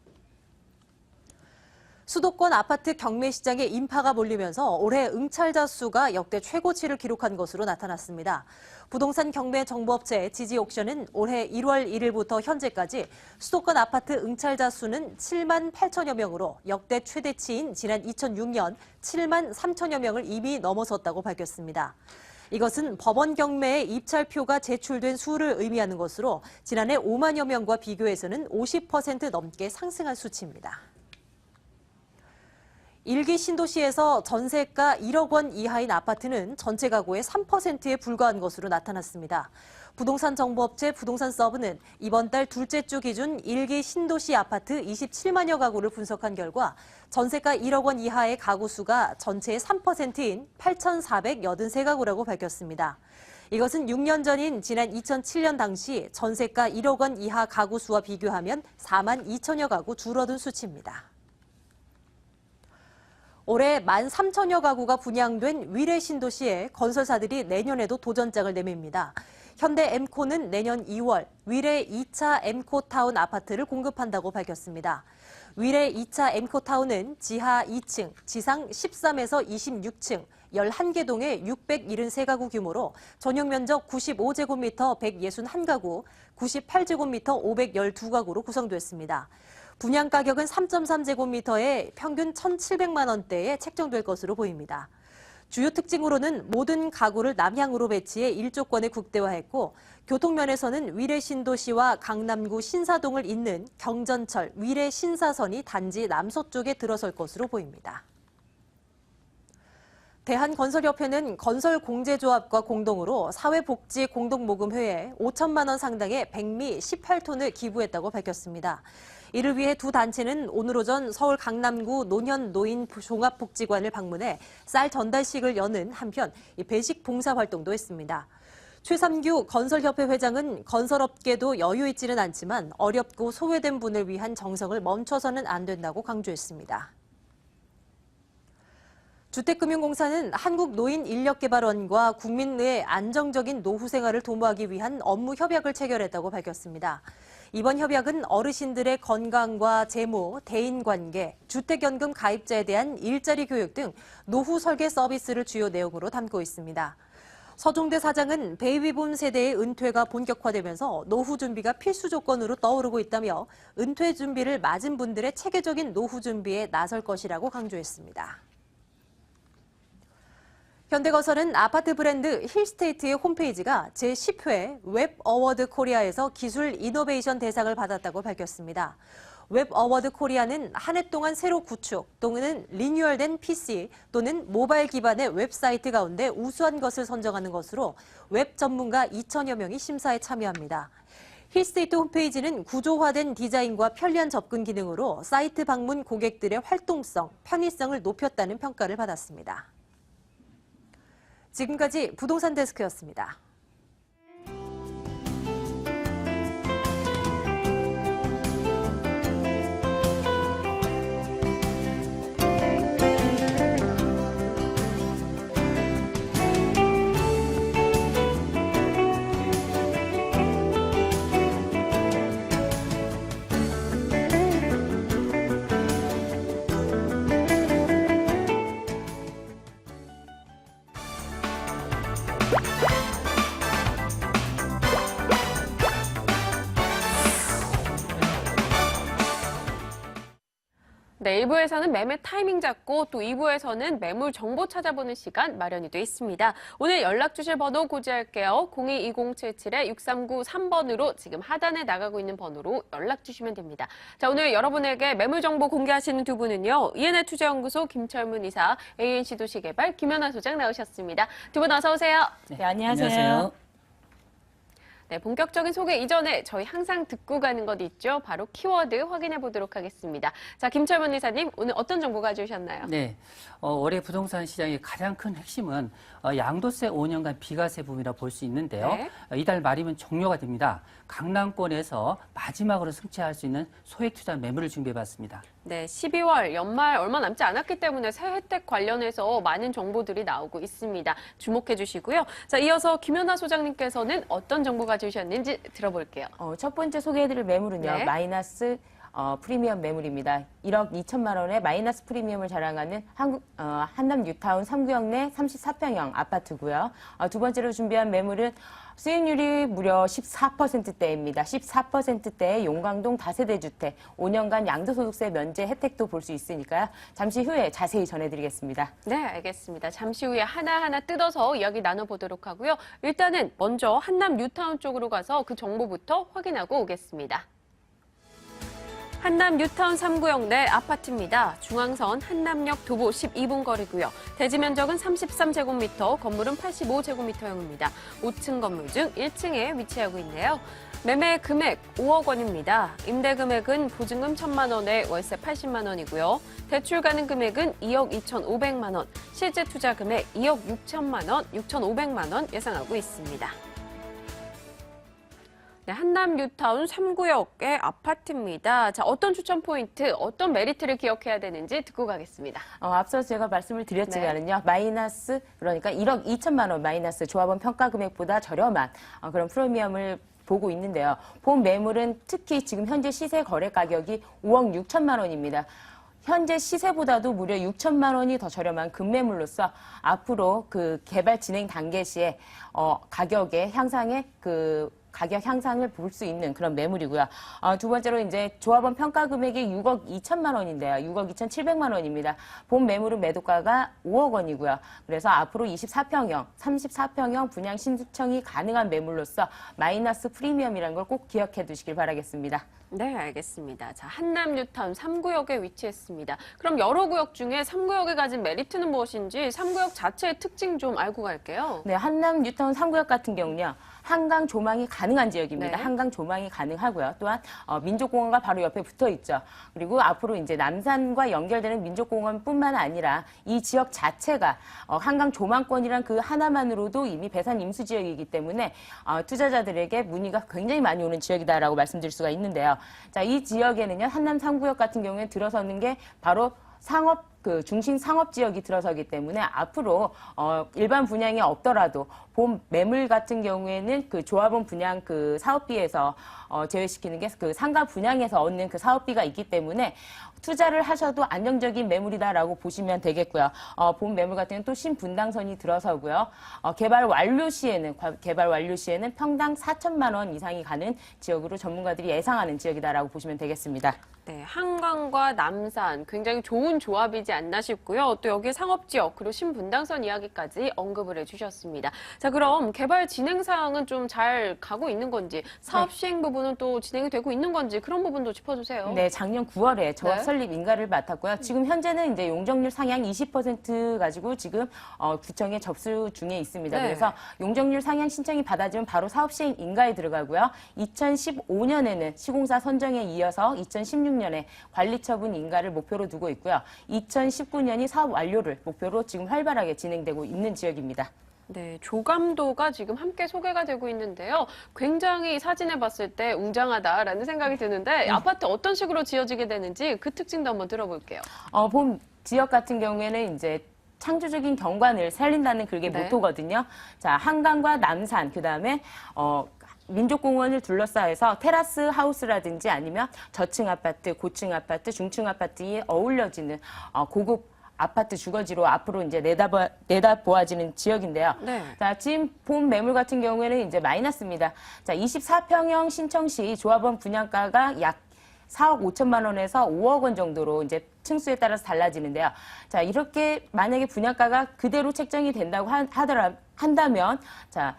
수도권 아파트 경매 시장에 인파가 몰리면서 올해 응찰자 수가 역대 최고치를 기록한 것으로 나타났습니다. 부동산 경매 정보업체 지지옥션은 올해 1월 1일부터 현재까지 수도권 아파트 응찰자 수는 7만 8천여 명으로 역대 최대치인 지난 2006년 7만 3천여 명을 이미 넘어섰다고 밝혔습니다. 이것은 법원 경매에 입찰표가 제출된 수를 의미하는 것으로 지난해 5만여 명과 비교해서는 50% 넘게 상승한 수치입니다. 일기 신도시에서 전세가 1억 원 이하인 아파트는 전체 가구의 3%에 불과한 것으로 나타났습니다. 부동산 정보업체 부동산서브는 이번 달 둘째 주 기준 일기 신도시 아파트 27만여 가구를 분석한 결과 전세가 1억 원 이하의 가구 수가 전체의 3%인 8,483가구라고 밝혔습니다. 이것은 6년 전인 지난 2007년 당시 전세가 1억 원 이하 가구 수와 비교하면 4만 2천여 가구 줄어든 수치입니다. 올해 13,000여 가구가 분양된 위례 신도시에 건설사들이 내년에도 도전장을 내밉니다. 현대 엠코는 내년 2월 위례 2차 엠코타운 아파트를 공급한다고 밝혔습니다. 위례 2차 엠코타운은 지하 2층, 지상 13에서 26층, 11개 동의 673가구 규모로 전용 면적 95제곱미터 161가구, 98제곱미터 512가구로 구성됐습니다. 분양 가격은 3.3제곱미터에 평균 1,700만 원대에 책정될 것으로 보입니다. 주요 특징으로는 모든 가구를 남향으로 배치해 일조권을 국대화했고 교통면에서는 위례 신도시와 강남구 신사동을 잇는 경전철 위례 신사선이 단지 남서쪽에 들어설 것으로 보입니다. 대한건설협회는 건설공제조합과 공동으로 사회복지 공동모금회에 5천만 원 상당의 백미 18톤을 기부했다고 밝혔습니다. 이를 위해 두 단체는 오늘 오전 서울 강남구 노년노인 종합복지관을 방문해 쌀 전달식을 여는 한편 배식 봉사 활동도 했습니다. 최삼규 건설협회 회장은 건설업계도 여유 있지는 않지만 어렵고 소외된 분을 위한 정성을 멈춰서는 안 된다고 강조했습니다. 주택금융공사는 한국노인인력개발원과 국민의 안정적인 노후 생활을 도모하기 위한 업무 협약을 체결했다고 밝혔습니다. 이번 협약은 어르신들의 건강과 재무, 대인관계, 주택연금 가입자에 대한 일자리 교육 등 노후 설계 서비스를 주요 내용으로 담고 있습니다. 서종대 사장은 베이비붐 세대의 은퇴가 본격화되면서 노후 준비가 필수 조건으로 떠오르고 있다며 은퇴 준비를 맞은 분들의 체계적인 노후 준비에 나설 것이라고 강조했습니다. 현대건설은 아파트 브랜드 힐스테이트의 홈페이지가 제10회 웹 어워드 코리아에서 기술 이노베이션 대상을 받았다고 밝혔습니다. 웹 어워드 코리아는 한 해 동안 새로 구축 또는 리뉴얼된 PC 또는 모바일 기반의 웹사이트 가운데 우수한 것을 선정하는 것으로 웹 전문가 2천여 명이 심사에 참여합니다. 힐스테이트 홈페이지는 구조화된 디자인과 편리한 접근 기능으로 사이트 방문 고객들의 활동성, 편의성을 높였다는 평가를 받았습니다. 지금까지 부동산 데스크였습니다. 네, 1부에서는 매매 타이밍 잡고 또 2부에서는 매물 정보 찾아보는 시간 마련이 돼 있습니다. 오늘 연락 주실 번호 고지할게요. 02-2077-6393번으로 지금 하단에 나가고 있는 번호로 연락 주시면 됩니다. 자, 오늘 여러분에게 매물 정보 공개하시는 두 분은요. 이엔의 투자연구소 김철문 이사, ANC 도시개발 김연아 소장 나오셨습니다. 두 분 어서 오세요. 네, 안녕하세요. 네, 본격적인 소개 이전에 저희 항상 듣고 가는 것 있죠. 바로 키워드 확인해 보도록 하겠습니다. 자, 김철문 이사님, 오늘 어떤 정보 가져오셨나요? 네, 올해 부동산 시장의 가장 큰 핵심은 양도세 5년간 비과세 부분이라 볼 수 있는데요. 네. 이달 말이면 종료가 됩니다. 강남권에서 마지막으로 승차할 수 있는 소액 투자 매물을 준비해봤습니다. 네, 12월 연말 얼마 남지 않았기 때문에 새 혜택 관련해서 많은 정보들이 나오고 있습니다. 주목해 주시고요. 자, 이어서 김연아 소장님께서는 어떤 정보 가져오셨는지 들어볼게요. 첫 번째 소개해드릴 매물은요. 네. 마이너스 프리미엄 매물입니다. 1억 2천만 원의 마이너스 프리미엄을 자랑하는 한남 뉴타운 3구역 내 34평형 아파트고요. 두 번째로 준비한 매물은 수익률이 무려 14%대입니다. 14%대의 용광동 다세대 주택, 5년간 양도소득세 면제 혜택도 볼 수 있으니까요. 잠시 후에 자세히 전해드리겠습니다. 네, 알겠습니다. 잠시 후에 하나하나 뜯어서 이야기 나눠보도록 하고요. 일단은 먼저 한남 뉴타운 쪽으로 가서 그 정보부터 확인하고 오겠습니다. 한남 뉴타운 3구역 내 아파트입니다. 중앙선 한남역 도보 12분 거리고요. 대지 면적은 33제곱미터, 건물은 85제곱미터형입니다. 5층 건물 중 1층에 위치하고 있네요. 매매 금액 5억 원입니다. 임대 금액은 보증금 1,000만 원에 월세 80만 원이고요. 대출 가능 금액은 2억 2,500만 원, 실제 투자 금액 2억 6천만 원, 6,500만 원 예상하고 있습니다. 네, 한남 뉴타운 3구역의 아파트입니다. 자, 어떤 추천 포인트, 어떤 메리트를 기억해야 되는지 듣고 가겠습니다. 앞서 제가 말씀을 드렸지만은요, 마이너스, 그러니까 1억 2천만 원 마이너스 조합원 평가 금액보다 저렴한 그런 프리미엄을 보고 있는데요. 본 매물은 특히 지금 현재 시세 거래 가격이 5억 6천만 원입니다. 현재 시세보다도 무려 6천만 원이 더 저렴한 급매물로서 앞으로 그 개발 진행 단계 시에 가격의 향상에 가격 향상을 볼 수 있는 그런 매물이고요. 두 번째로 이제 조합원 평가 금액이 6억 2천만 원인데요. 6억 2,700만 원입니다. 본 매물은 매도가가 5억 원이고요. 그래서 앞으로 24평형, 34평형 분양 신청이 가능한 매물로서 마이너스 프리미엄이라는 걸 꼭 기억해 두시길 바라겠습니다. 네, 알겠습니다. 자, 한남 뉴타운 3구역에 위치했습니다. 그럼 여러 구역 중에 3구역에 가진 메리트는 무엇인지 3구역 자체의 특징 좀 알고 갈게요. 네, 한남 뉴타운 3구역 같은 경우는요. 한강 조망이 가능한 지역입니다. 네. 한강 조망이 가능하고요. 또한 민족공원과 바로 옆에 붙어 있죠. 그리고 앞으로 이제 남산과 연결되는 민족공원뿐만 아니라 이 지역 자체가 한강 조망권이란 그 하나만으로도 이미 배산 임수 지역이기 때문에 투자자들에게 문의가 굉장히 많이 오는 지역이다라고 말씀드릴 수가 있는데요. 자, 이 지역에는요. 한남 3구역 같은 경우에 들어서는 게 바로 중심 상업 지역이 들어서기 때문에 앞으로 일반 분양이 없더라도 본 매물 같은 경우에는 그 조합원 분양 그 사업비에서 제외시키는 게 그 상가 분양에서 얻는 그 사업비가 있기 때문에 투자를 하셔도 안정적인 매물이다라고 보시면 되겠고요. 본 매물 같은 경우는 또 신분당선이 들어서고요. 개발 완료 시에는 평당 4천만 원 이상이 가는 지역으로 전문가들이 예상하는 지역이다라고 보시면 되겠습니다. 네, 한강과 남산 굉장히 좋은 조합이지 않나 싶고요. 또 여기 상업지역 그리고 신분당선 이야기까지 언급을 해주셨습니다. 자, 그럼 개발 진행 사항은 좀 잘 가고 있는 건지 사업 시행 부분은 또 진행이 되고 있는 건지 그런 부분도 짚어주세요. 네, 작년 9월에 조합 설립 인가를 맡았고요. 지금 현재는 이제 용적률 상향 20% 가지고 지금 구청에 접수 중에 있습니다. 네. 그래서 용적률 상향 신청이 받아지면 바로 사업 시행 인가에 들어가고요. 2015년에는 시공사 선정에 이어서 2016년에 관리처분 인가를 목표로 두고 있고요. 2019년이 사업 완료를 목표로 지금 활발하게 진행되고 있는 지역입니다. 네, 조감도가 지금 함께 소개가 되고 있는데요. 굉장히 사진에 봤을 때 웅장하다라는 생각이 드는데 아파트 어떤 식으로 지어지게 되는지 그 특징도 한번 들어볼게요. 본 지역 같은 경우에는 이제 창조적인 경관을 살린다는 그게 네. 모토거든요. 자, 한강과 남산, 그다음에 민족공원을 둘러싸여서 테라스 하우스라든지 아니면 저층 아파트, 고층 아파트, 중층 아파트에 어울려지는 고급 아파트 주거지로 앞으로 이제 내다보아지는 지역인데요. 네. 자, 지금 본 매물 같은 경우에는 이제 마이너스입니다. 자, 24평형 신청 시 조합원 분양가가 약 4억 5천만 원에서 5억 원 정도로 이제 층수에 따라서 달라지는데요. 자, 이렇게 만약에 분양가가 그대로 책정이 된다고 한다면, 자,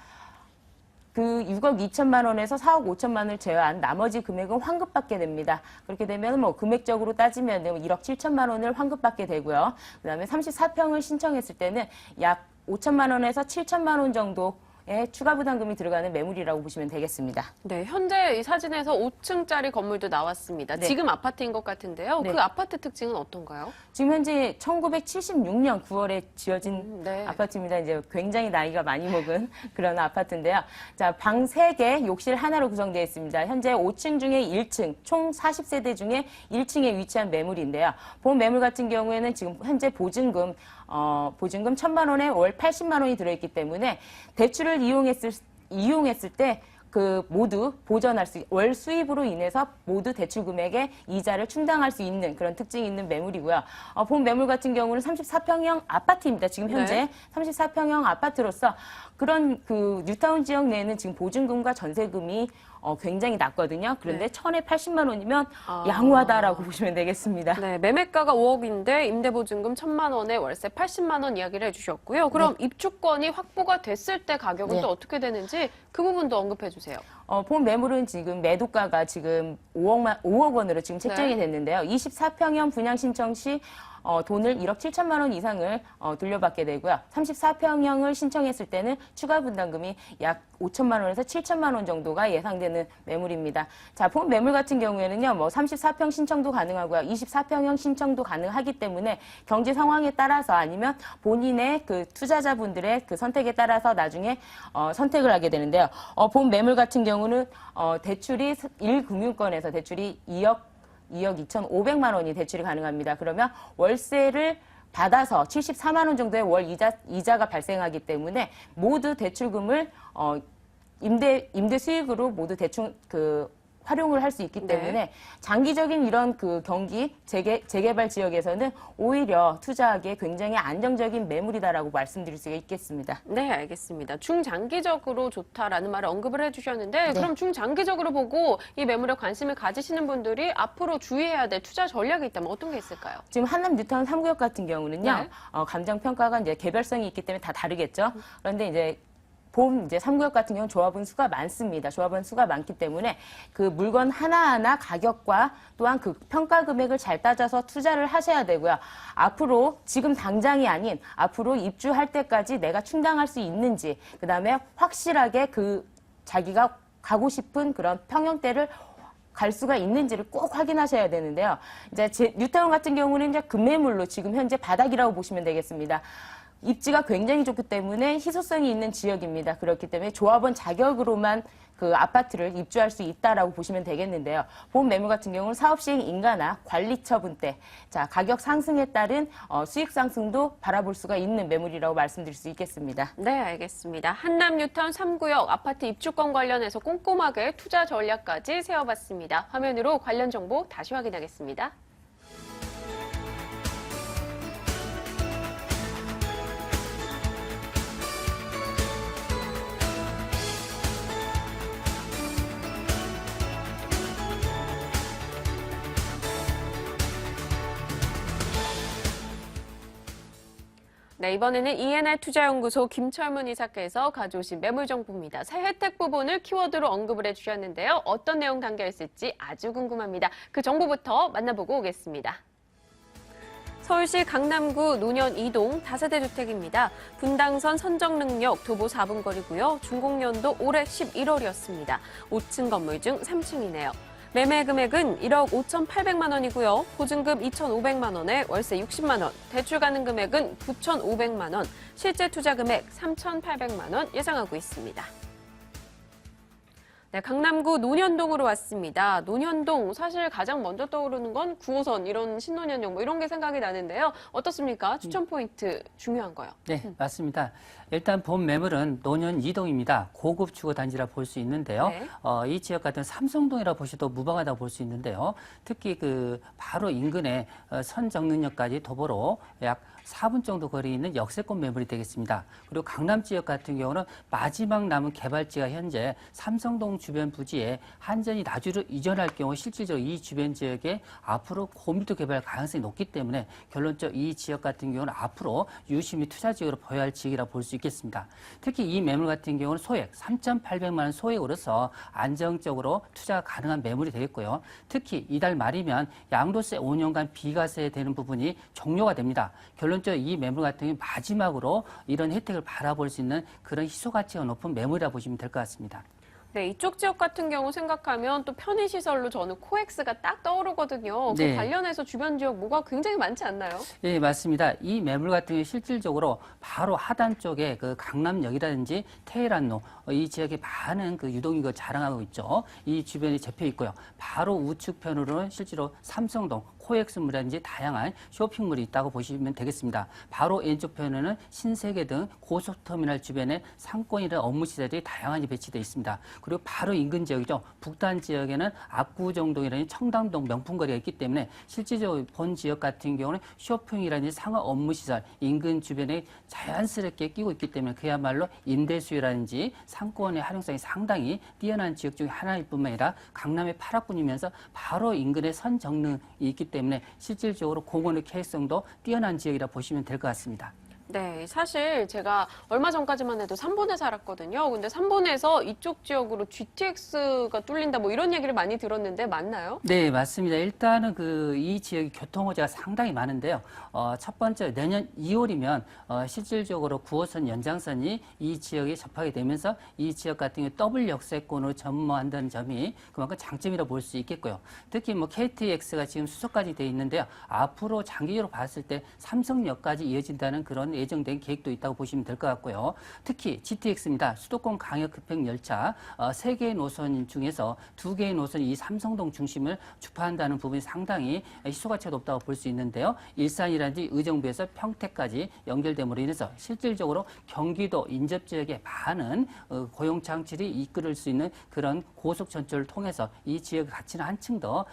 그 6억 2천만 원에서 4억 5천만 원을 제외한 나머지 금액은 환급받게 됩니다. 그렇게 되면 뭐 금액적으로 따지면 1억 7천만 원을 환급받게 되고요. 그다음에 34평을 신청했을 때는 약 5천만 원에서 7천만 원 정도의 추가 부담금이 들어가는 매물이라고 보시면 되겠습니다. 네, 현재 이 사진에서 5층짜리 건물도 나왔습니다. 네. 지금 아파트인 것 같은데요. 네. 그 아파트 특징은 어떤가요? 지금 현재 1976년 9월에 지어진 네. 아파트입니다. 이제 굉장히 나이가 많이 먹은 그런 아파트인데요. 자, 방 3개, 욕실 하나로 구성되어 있습니다. 현재 5층 중에 1층, 총 40세대 중에 1층에 위치한 매물인데요. 본 매물 같은 경우에는 지금 현재 보증금 1,000만 원에 월 80만 원이 들어있기 때문에 대출을 이용했을 때 그 모두 월 수입으로 인해서 모두 대출 금액의 이자를 충당할 수 있는 그런 특징이 있는 매물이고요. 본 매물 같은 경우는 34평형 아파트입니다. 지금 현재 네. 34평형 아파트로서 그런 그 뉴타운 지역 내에는 지금 보증금과 전세금이 굉장히 낮거든요. 그런데 네. 1,000에 80만 원이면 양호하다라고 보시면 되겠습니다. 네, 매매가가 5억인데 임대보증금 1,000만 원에 월세 80만 원 이야기를 해주셨고요. 그럼 입주권이 확보가 됐을 때 가격은 네. 또 어떻게 되는지 그 부분도 언급해 주세요. 본 매물은 지금 매도가가 지금 5억 원으로 지금 책정이 됐는데요. 24평형 분양 신청 시 돈을 1억 7천만 원 이상을 돌려받게 되고요. 34평형을 신청했을 때는 추가 분담금이 약 5천만 원에서 7천만 원 정도가 예상되는 매물입니다. 자, 본 매물 같은 경우에는요, 34평 신청도 가능하고요. 24평형 신청도 가능하기 때문에 경제 상황에 따라서 아니면 본인의 그 투자자분들의 그 선택에 따라서 나중에 선택을 하게 되는데요. 본 매물 같은 경우는 대출이 1금융권에서 대출이 2억 2,500만 원이 대출이 가능합니다. 그러면 월세를 받아서 74만 원 정도의 월 이자가 발생하기 때문에 모두 대출금을 임대 수익으로 모두 대충 활용을 할 수 있기 때문에 장기적인 이런 그 경기 재개발 지역에서는 오히려 투자하기에 굉장히 안정적인 매물이다라고 말씀드릴 수가 있겠습니다. 네, 알겠습니다. 중장기적으로 좋다라는 말을 언급을 해주셨는데 그럼 중장기적으로 보고 이 매물에 관심을 가지시는 분들이 앞으로 주의해야 될 투자 전략이 있다면 어떤 게 있을까요? 지금 한남 뉴타운 3구역 같은 경우는요, 감정 평가가 이제 개별성이 있기 때문에 다 다르겠죠. 그런데 이제 봄 이제 3구역 같은 경우는 조합원 수가 많습니다. 조합원 수가 많기 때문에 그 물건 하나하나 가격과 또한 그 평가 금액을 잘 따져서 투자를 하셔야 되고요. 앞으로 지금 당장이 아닌 앞으로 입주할 때까지 내가 충당할 수 있는지, 그다음에 확실하게 그 자기가 가고 싶은 그런 평형대를 갈 수가 있는지를 꼭 확인하셔야 되는데요. 이제 뉴타운 같은 경우는 이제 급매물로 지금 현재 바닥이라고 보시면 되겠습니다. 입지가 굉장히 좋기 때문에 희소성이 있는 지역입니다. 그렇기 때문에 조합원 자격으로만 그 아파트를 입주할 수 있다라고 보시면 되겠는데요. 본 매물 같은 경우는 사업 시행 인가나 관리 처분 때, 자, 가격 상승에 따른 수익 상승도 바라볼 수가 있는 매물이라고 말씀드릴 수 있겠습니다. 네, 알겠습니다. 한남 뉴타운 3구역 아파트 입주권 관련해서 꼼꼼하게 투자 전략까지 세워봤습니다. 화면으로 관련 정보 다시 확인하겠습니다. 네, 이번에는 ENR 투자연구소 김철문 이사께서 가져오신 매물 정보입니다. 새 혜택 부분을 키워드로 언급을 해주셨는데요. 어떤 내용 담겨 있을지 아주 궁금합니다. 그 정보부터 만나보고 오겠습니다. 서울시 강남구 노년 2동 다세대 주택입니다. 분당선 선정능력 도보 4분 거리고요. 준공연도 올해 11월이었습니다. 5층 건물 중 3층이네요. 매매 금액은 1억 5,800만 원이고요. 보증금 2,500만 원에 월세 60만 원, 대출 가능 금액은 9,500만 원, 실제 투자 금액 3,800만 원 예상하고 있습니다. 네, 강남구 논현동으로 왔습니다. 논현동 사실 가장 먼저 떠오르는 건 9호선 이런 신논현역 이런 게 생각이 나는데요. 어떻습니까? 추천 포인트 중요한 거요. 네, 맞습니다. 일단 본 매물은 논현 2동입니다. 고급 주거 단지라 볼 수 있는데요. 네. 이 지역 같은 삼성동이라 보셔도 무방하다고 볼 수 있는데요. 특히 그 바로 인근에 선정릉역까지 도보로 약 4분 정도 거리에 있는 역세권 매물이 되겠습니다. 그리고 강남 지역 같은 경우는 마지막 남은 개발지가 현재 삼성동 주변 부지에 한전이 나주로 이전할 경우 실질적으로 이 주변 지역에 앞으로 고밀도 개발 가능성이 높기 때문에 결론적으로 이 지역 같은 경우는 앞으로 유심히 투자 지역으로 보여야 할 지역이라 볼 수 있겠습니다. 특히 이 매물 같은 경우는 소액 3,800만 원 소액으로서 안정적으로 투자가 가능한 매물이 되겠고요. 특히 이달 말이면 양도세 5년간 비과세 되는 부분이 종료가 됩니다. 결론적으로 이 매물 같은 경우 마지막으로 이런 혜택을 바라볼 수 있는 그런 희소 가치가 높은 매물이라 보시면 될 것 같습니다. 네, 이쪽 지역 같은 경우 생각하면 또 편의시설로 저는 코엑스가 딱 떠오르거든요. 네. 그 관련해서 주변 지역 뭐가 굉장히 많지 않나요? 예, 맞습니다. 이 매물 같은 경우 실질적으로 바로 하단 쪽에 그 강남역이라든지 테헤란로 이 지역에 많은 그 유동인구가 자랑하고 있죠. 이 주변이 잡혀 있고요. 바로 우측편으로는 실제로 삼성동 코엑스물이라든지 다양한 쇼핑몰이 있다고 보시면 되겠습니다. 바로 왼쪽 편에는 신세계 등 고속터미널 주변에 상권이나 업무시설이 다양하게 배치되어 있습니다. 그리고 바로 인근 지역이죠. 북단 지역에는 압구정동이라는 청담동 명품거리가 있기 때문에 실질적으로 본 지역 같은 경우는 쇼핑이라든지 상업 업무시설 인근 주변에 자연스럽게 끼고 있기 때문에 그야말로 임대 수요라든지 상권의 활용성이 상당히 뛰어난 지역 중에 하나일 뿐만 아니라 강남의 8학군이면서 바로 인근에 선정릉이 있기 때문에 실질적으로 공원의 계획성도 뛰어난 지역이라 보시면 될 것 같습니다. 네, 사실 제가 얼마 전까지만 해도 삼본에 살았거든요. 근데 삼본에서 이쪽 지역으로 GTX가 뚫린다 뭐 이런 얘기를 많이 들었는데 맞나요? 네, 맞습니다. 일단은 이 지역이 교통호재가 상당히 많은데요. 첫 번째, 내년 2월이면 실질적으로 9호선 연장선이 이 지역에 접하게 되면서 이 지역 같은 경우 더블 역세권으로 전무한다는 점이 그만큼 장점이라고 볼 수 있겠고요. 특히 뭐 KTX가 지금 수서까지 돼 있는데요. 앞으로 장기적으로 봤을 때 삼성역까지 이어진다는 그런 예정된 계획도 있다고 보시면 될 것 같고요. 특히 GTX입니다. 수도권 광역 급행 열차 3개의 노선 중에서 2개의 노선이 이 삼성동 중심을 주파한다는 부분이 상당히 희소 가치가 높다고 볼 수 있는데요. 일산이라든지 의정부에서 평택까지 연결됨으로 인해서 실질적으로 경기도 인접 지역의 많은 고용 창출이 이끌을 수 있는 그런 고속 전철을 통해서 이 지역의 가치는 한층 더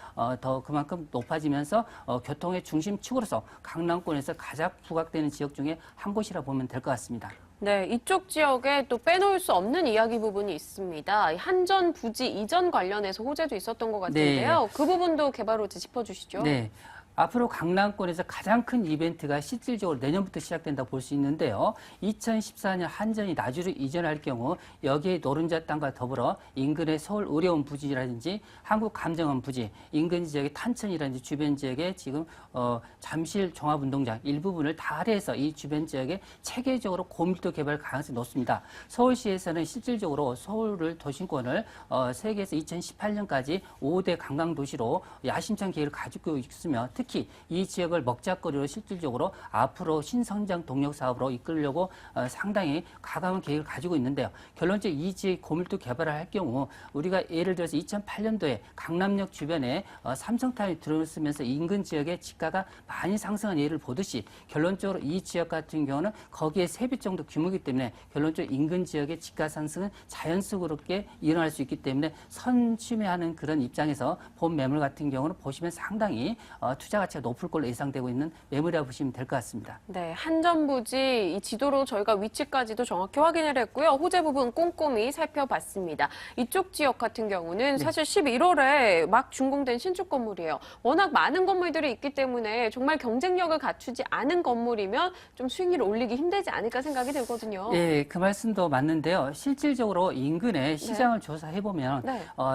그만큼 높아지면서 교통의 중심축으로서 강남권에서 가장 부각되는 지역 중에 한 곳이라 보면 될 것 같습니다. 네, 이쪽 지역에 또 빼놓을 수 없는 이야기 부분이 있습니다. 한전 부지 이전 관련해서 호재도 있었던 것 같은데요. 그 부분도 개발호재 짚어주시죠. 네. 앞으로 강남권에서 가장 큰 이벤트가 실질적으로 내년부터 시작된다고 볼 수 있는데요. 2014년 한전이 나주로 이전할 경우 여기에 노른자 땅과 더불어 인근의 서울 의료원 부지라든지 한국감정원 부지, 인근 지역의 탄천이라든지 주변 지역에 지금 잠실 종합운동장 일부분을 다 할애해서 이 주변 지역에 체계적으로 고밀도 개발 가능성이 높습니다. 서울시에서는 실질적으로 서울을 도심권을 세계에서 2018년까지 5대 관광도시로 야심찬 계획을 가지고 있으며 특히 이 지역을 먹자거리로 실질적으로 앞으로 신성장 동력 사업으로 이끌려고 상당히 가감한 계획을 가지고 있는데요. 결론적으로 이 지역 고밀도 개발을 할 경우 우리가 예를 들어서 2008년도에 강남역 주변에 삼성타운이 들어서면서 인근 지역의 지가가 많이 상승한 예를 보듯이 결론적으로 이 지역 같은 경우는 거기에 3배 정도 규모이기 때문에 결론적으로 인근 지역의 지가 상승은 자연스럽게 일어날 수 있기 때문에 선취매하는 그런 입장에서 본 매물 같은 경우는 보시면 상당히 투자 가치가 높을 걸로 예상되고 있는 매물이라고 보시면 될 것 같습니다. 네, 한전부지 이 지도로 저희가 위치까지도 정확히 확인을 했고요. 호재 부분 꼼꼼히 살펴봤습니다. 이쪽 지역 같은 경우는 사실 11월에 막 준공된 신축 건물이에요. 워낙 많은 건물들이 있기 때문에 정말 경쟁력을 갖추지 않은 건물이면 좀 수익률을 올리기 힘들지 않을까 생각이 들거든요. 예, 그 말씀도 맞는데요. 실질적으로 인근의 시장을 조사해보면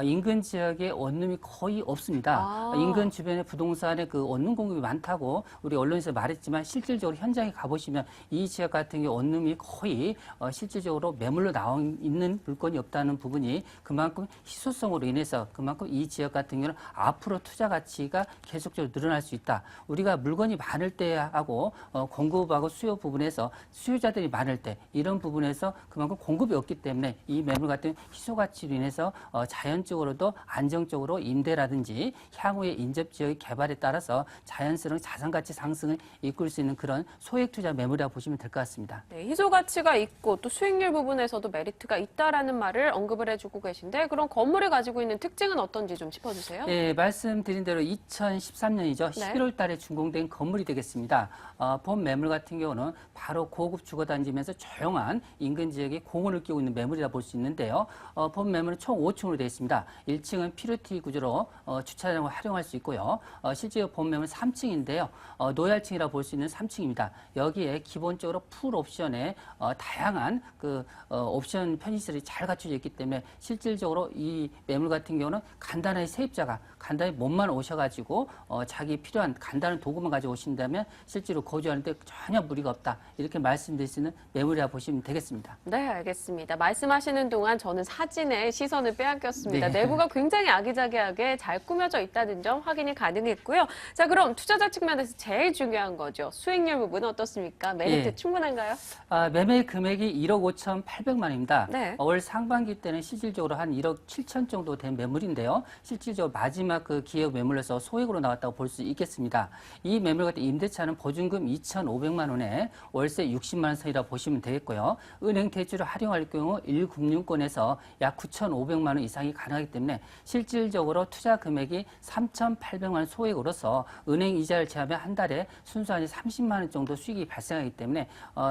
인근 지역에 원룸이 거의 없습니다. 인근 주변에 부동산에 그 원룸 공급이 많다고 우리 언론에서 말했지만 실질적으로 현장에 가보시면 이 지역 같은 경우 원룸이 거의 실질적으로 매물로 나와 있는 물건이 없다는 부분이 그만큼 희소성으로 인해서 그만큼 이 지역 같은 경우는 앞으로 투자 가치가 계속적으로 늘어날 수 있다. 우리가 물건이 많을 때하고 공급하고 수요 부분에서 수요자들이 많을 때 이런 부분에서 그만큼 공급이 없기 때문에 이 매물 같은 희소 가치로 인해서 자연적으로도 안정적으로 임대라든지 향후의 인접 지역의 개발에 따라서 자연스러운 자산가치 상승을 이끌 수 있는 그런 소액 투자 매물이라고 보시면 될 것 같습니다. 네, 희소 가치가 있고 또 수익률 부분에서도 메리트가 있다라는 말을 언급을 해주고 계신데 그런 건물이 가지고 있는 특징은 어떤지 좀 짚어주세요. 네, 말씀드린 대로 2013년이죠. 11월 달에 준공된 건물이 되겠습니다. 본 매물 같은 경우는 바로 고급 주거단지면서 조용한 인근 지역에 공원을 끼고 있는 매물이라 볼 수 있는데요. 본 매물은 총 5층으로 되어 있습니다. 1층은 피로티 구조로 주차장을 활용할 수 있고요. 실제 본 매물 3층인데요. 노얄층이라 볼 수 있는 3층입니다. 여기에 기본적으로 풀 옵션에 다양한 그 옵션 편의시설이 잘 갖춰져 있기 때문에 실질적으로 이 매물 같은 경우는 간단하게 세입자가 간단히 몸만 오셔가지고 자기 필요한 간단한 도구만 가지고 오신다면 실제로 거주하는데 전혀 무리가 없다. 이렇게 말씀드릴 수 있는 매물이라 보시면 되겠습니다. 네, 알겠습니다. 말씀하시는 동안 저는 사진에 시선을 빼앗겼습니다. 네. 내부가 굉장히 아기자기하게 잘 꾸며져 있다는 점 확인이 가능했고요. 자, 그럼 투자자 측면에서 제일 중요한 거죠. 수익률 부분은 어떻습니까? 메리트 예. 충분한가요? 매매 금액이 1억 5,800만 원입니다. 네. 올 상반기 때는 실질적으로 한 1억 7천 정도 된 매물인데요. 실질적으로 마지막 그 기업 매물에서 소액으로 나왔다고 볼 수 있겠습니다. 이 매물 같은 임대차는 보증금 2,500만 원에 월세 60만 원 선이라 보시면 되겠고요. 은행 대출을 활용할 경우 1금융권에서 약 9,500만 원 이상이 가능하기 때문에 실질적으로 투자 금액이 3,800만 원 소액으로서 은행 이자를 제하면 한 달에 순수한 30만 원 정도 수익이 발생하기 때문에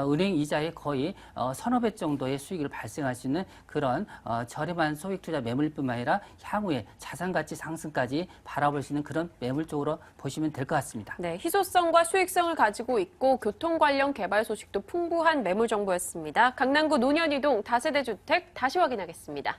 은행 이자에 거의 서너 배 정도의 수익을 발생할 수 있는 그런 저렴한 소액 투자 매물뿐만 아니라 향후에 자산 가치 상승까지 바라볼 수 있는 그런 매물 쪽으로 보시면 될 것 같습니다. 네, 희소성과 수익성을 가지고 있고 교통 관련 개발 소식도 풍부한 매물 정보였습니다. 강남구 논현이동 다세대 주택 다시 확인하겠습니다.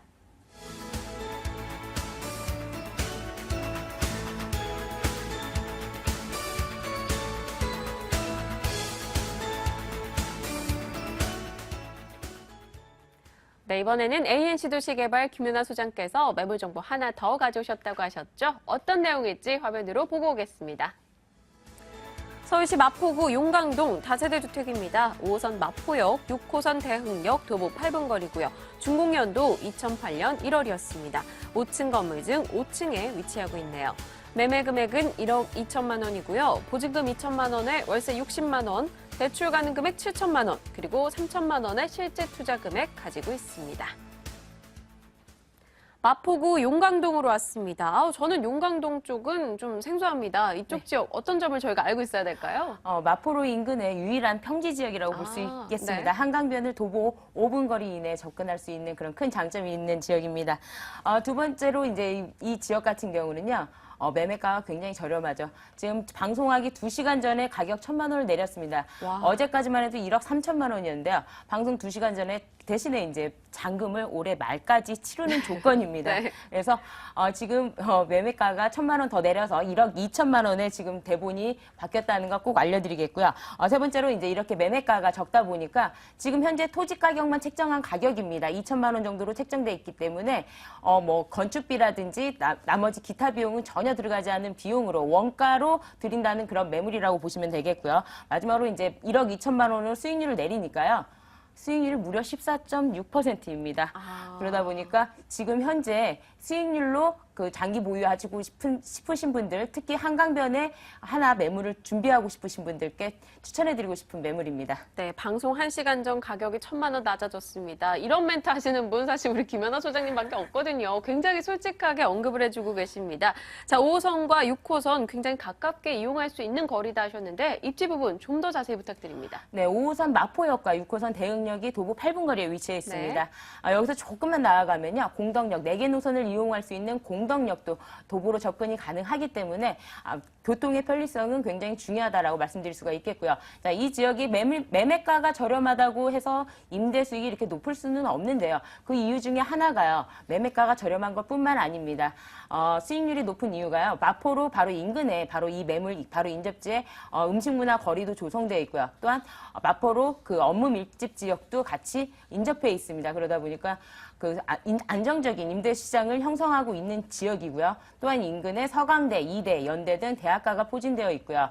네, 이번에는 ANC 도시개발 김윤아 소장께서 매물 정보 하나 더 가져오셨다고 하셨죠? 어떤 내용일지 화면으로 보고 오겠습니다. 서울시 마포구 용강동 다세대 주택입니다. 5호선 마포역, 6호선 대흥역, 도보 8분 거리고요. 준공연도 2008년 1월이었습니다. 5층 건물 중 5층에 위치하고 있네요. 매매 금액은 1억 2천만 원이고요. 보증금 2천만 원에 월세 60만 원, 대출 가능 금액 7천만 원, 그리고 3천만 원의 실제 투자 금액 가지고 있습니다. 마포구 용강동으로 왔습니다. 저는 용강동 쪽은 좀 생소합니다. 이쪽 지역 어떤 점을 저희가 알고 있어야 될까요? 마포로 인근의 유일한 평지 지역이라고 볼 수 있겠습니다. 네. 한강변을 도보 5분 거리 이내에 접근할 수 있는 그런 큰 장점이 있는 지역입니다. 두 번째로 이제 이 지역 같은 경우는요. 매매가가 굉장히 저렴하죠. 지금 방송하기 2시간 전에 가격 1,000만 원을 내렸습니다. 와. 어제까지만 해도 1억 3천만 원이었는데요. 방송 2시간 전에 대신에 이제 잔금을 올해 말까지 치르는 조건입니다. 네. 그래서 지금 매매가가 1,000만 원 더 내려서 1억 2천만 원에 지금 대본이 바뀌었다는 거 꼭 알려드리겠고요. 세 번째로 이제 이렇게 매매가가 적다 보니까 지금 현재 토지 가격만 책정한 가격입니다. 2천만 원 정도로 책정돼 있기 때문에 뭐 건축비라든지 나머지 기타 비용은 전혀 들어가지 않는 비용으로 원가로 드린다는 그런 매물이라고 보시면 되겠고요. 마지막으로 이제 1억 2천만 원으로 수익률을 내리니까요. 수익률이 무려 14.6%입니다. 그러다 보니까 지금 현재 수익률로 그 장기 보유하시고 싶으신 분들, 특히 한강변에 하나 매물을 준비하고 싶으신 분들께 추천해드리고 싶은 매물입니다. 네, 방송 1시간 전 가격이 1,000만 원 낮아졌습니다. 이런 멘트 하시는 분 사실 우리 김연아 소장님밖에 없거든요. 굉장히 솔직하게 언급을 해주고 계십니다. 자, 5호선과 6호선 굉장히 가깝게 이용할 수 있는 거리다 하셨는데 입지 부분 좀 더 자세히 부탁드립니다. 네, 5호선 마포역과 6호선 대흥역이 도보 8분 거리에 위치해 있습니다. 여기서 조금만 나아가면요. 공덕역 4개 노선을 이용할 수 있는 공덕역도 도보로 접근이 가능하기 때문에 교통의 편리성은 굉장히 중요하다라고 말씀드릴 수가 있겠고요. 자, 이 지역이 매매가가 저렴하다고 해서 임대 수익이 이렇게 높을 수는 없는데요. 그 이유 중에 하나가요. 매매가가 저렴한 것뿐만 아닙니다. 수익률이 높은 이유가요. 마포로 바로 인근에 바로 이 매물 바로 인접지에 음식문화 거리도 조성되어 있고요. 또한 마포로 그 업무 밀집 지역도 같이 인접해 있습니다. 그러다 보니까 그 안정적인 임대 시장을 형성하고 있는 지역이고요. 또한 인근에 서강대, 이대, 연대 등 대학가가 포진되어 있고요.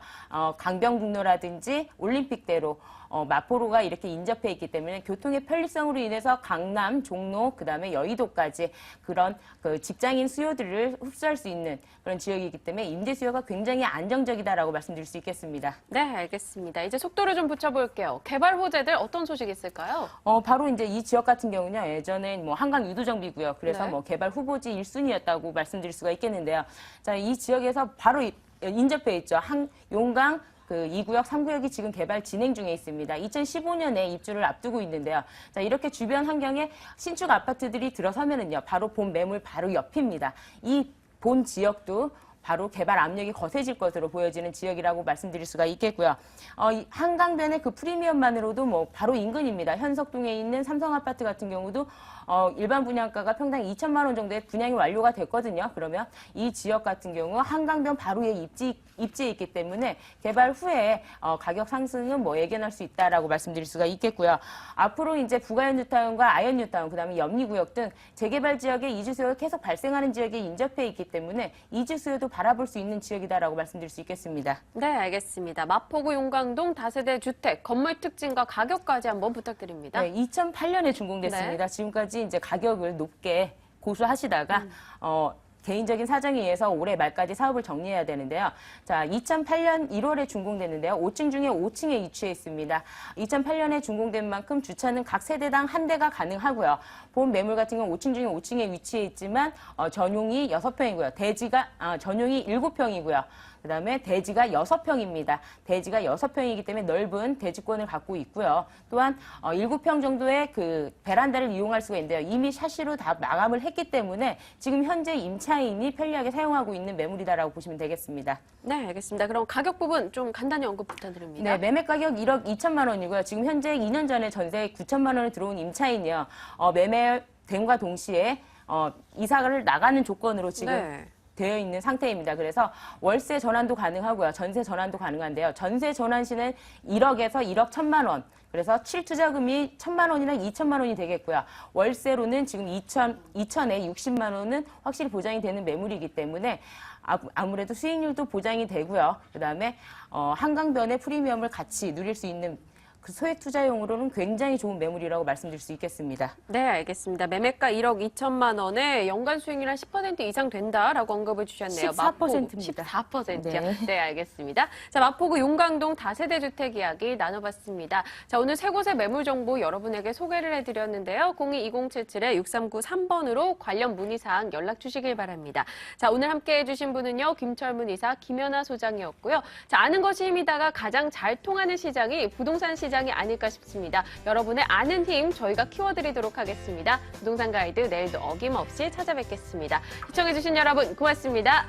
강변북로라든지 올림픽대로 마포로가 이렇게 인접해 있기 때문에 교통의 편리성으로 인해서 강남, 종로, 그다음에 여의도까지 그런 그 직장인 수요들을 흡수할 수 있는 그런 지역이기 때문에 임대 수요가 굉장히 안정적이다라고 말씀드릴 수 있겠습니다. 네, 알겠습니다. 이제 속도를 좀 붙여볼게요. 개발 호재들 어떤 소식이 있을까요? 바로 이제 이 지역 같은 경우는요, 예전엔 뭐 한강 유도정비고요. 그래서 네. 뭐 개발 후보지 1순위였다고 말씀드릴 수가 있겠는데요. 자, 이 지역에서 바로 인접해 있죠. 용강, 그 2구역, 3구역이 지금 개발 진행 중에 있습니다. 2015년에 입주를 앞두고 있는데요. 자, 이렇게 주변 환경에 신축 아파트들이 들어서면은요, 바로 본 매물 바로 옆입니다. 이 본 지역도 바로 개발 압력이 거세질 것으로 보여지는 지역이라고 말씀드릴 수가 있겠고요. 한강변의 그 프리미엄만으로도 뭐 바로 인근입니다. 현석동에 있는 삼성아파트 같은 경우도 일반 분양가가 평당 2천만 원 정도의 분양이 완료가 됐거든요. 그러면 이 지역 같은 경우 한강변 바로에 입지에 있기 때문에 개발 후에 가격 상승은 뭐 예견할 수 있다라고 말씀드릴 수가 있겠고요. 앞으로 이제 부가현 뉴타운과 아현 뉴타운, 그다음에 염리구역 등 재개발 지역에 이주 수요가 계속 발생하는 지역에 인접해 있기 때문에 이주 수요도 바라볼 수 있는 지역이다라고 말씀드릴 수 있겠습니다. 네, 알겠습니다. 마포구 용강동 다세대 주택 건물 특징과 가격까지 한번 부탁드립니다. 네, 2008년에 준공됐습니다. 네. 지금까지 이제 가격을 높게 고수하시다가 개인적인 사정에 의해서 올해 말까지 사업을 정리해야 되는데요. 자, 2008년 1월에 준공됐는데요. 5층 중에 5층에 위치해 있습니다. 2008년에 준공된 만큼 주차는 각 세대당 한 대가 가능하고요. 본 매물 같은 경우는 5층 중에 5층에 위치해 있지만 전용이 6평이고요. 대지가 전용이 7평이고요. 그다음에 대지가 6평입니다. 대지가 6평이기 때문에 넓은 대지권을 갖고 있고요. 또한 7평 정도의 그 베란다를 이용할 수가 있는데요. 이미 샤시로 다 마감을 했기 때문에 지금 현재 임차인이 편리하게 사용하고 있는 매물이다라고 보시면 되겠습니다. 네, 알겠습니다. 그럼 가격 부분 좀 간단히 언급 부탁드립니다. 네, 매매 가격 1억 2천만 원이고요. 지금 현재 2년 전에 전세 9천만 원에 들어온 임차인이요. 매매됨과 동시에 이사를 나가는 조건으로 지금 네. 되어 있는 상태입니다. 그래서 월세 전환도 가능하고요. 전세 전환도 가능한데요. 전세 전환 시는 1억에서 1억 1천만 원. 그래서 실투자금이 1천만 원이나 2천만 원이 되겠고요. 월세로는 지금 2천에 60만 원은 확실히 보장이 되는 매물이기 때문에 아무래도 수익률도 보장이 되고요. 그다음에 한강변의 프리미엄을 같이 누릴 수 있는 그 소액 투자용으로는 굉장히 좋은 매물이라고 말씀드릴 수 있겠습니다. 네, 알겠습니다. 매매가 1억 2천만 원에 연간 수익률 한 10% 이상 된다라고 언급을 주셨네요. 14%입니다. 14%요. 네. 네, 알겠습니다. 자, 마포구 용강동 다세대 주택 이야기 나눠봤습니다. 자, 오늘 세 곳의 매물 정보 여러분에게 소개를 해드렸는데요. 02-2077-6393번으로 관련 문의사항 연락 주시길 바랍니다. 자, 오늘 함께 해주신 분은요. 김철문 이사, 김연아 소장이었고요. 자, 아는 것이 힘이다가 가장 잘 통하는 시장이 부동산 시장이 아닐까 싶습니다. 여러분의 아는 힘 저희가 키워드리도록 하겠습니다. 부동산 가이드 내일도 어김없이 찾아뵙겠습니다. 시청해주신 여러분 고맙습니다.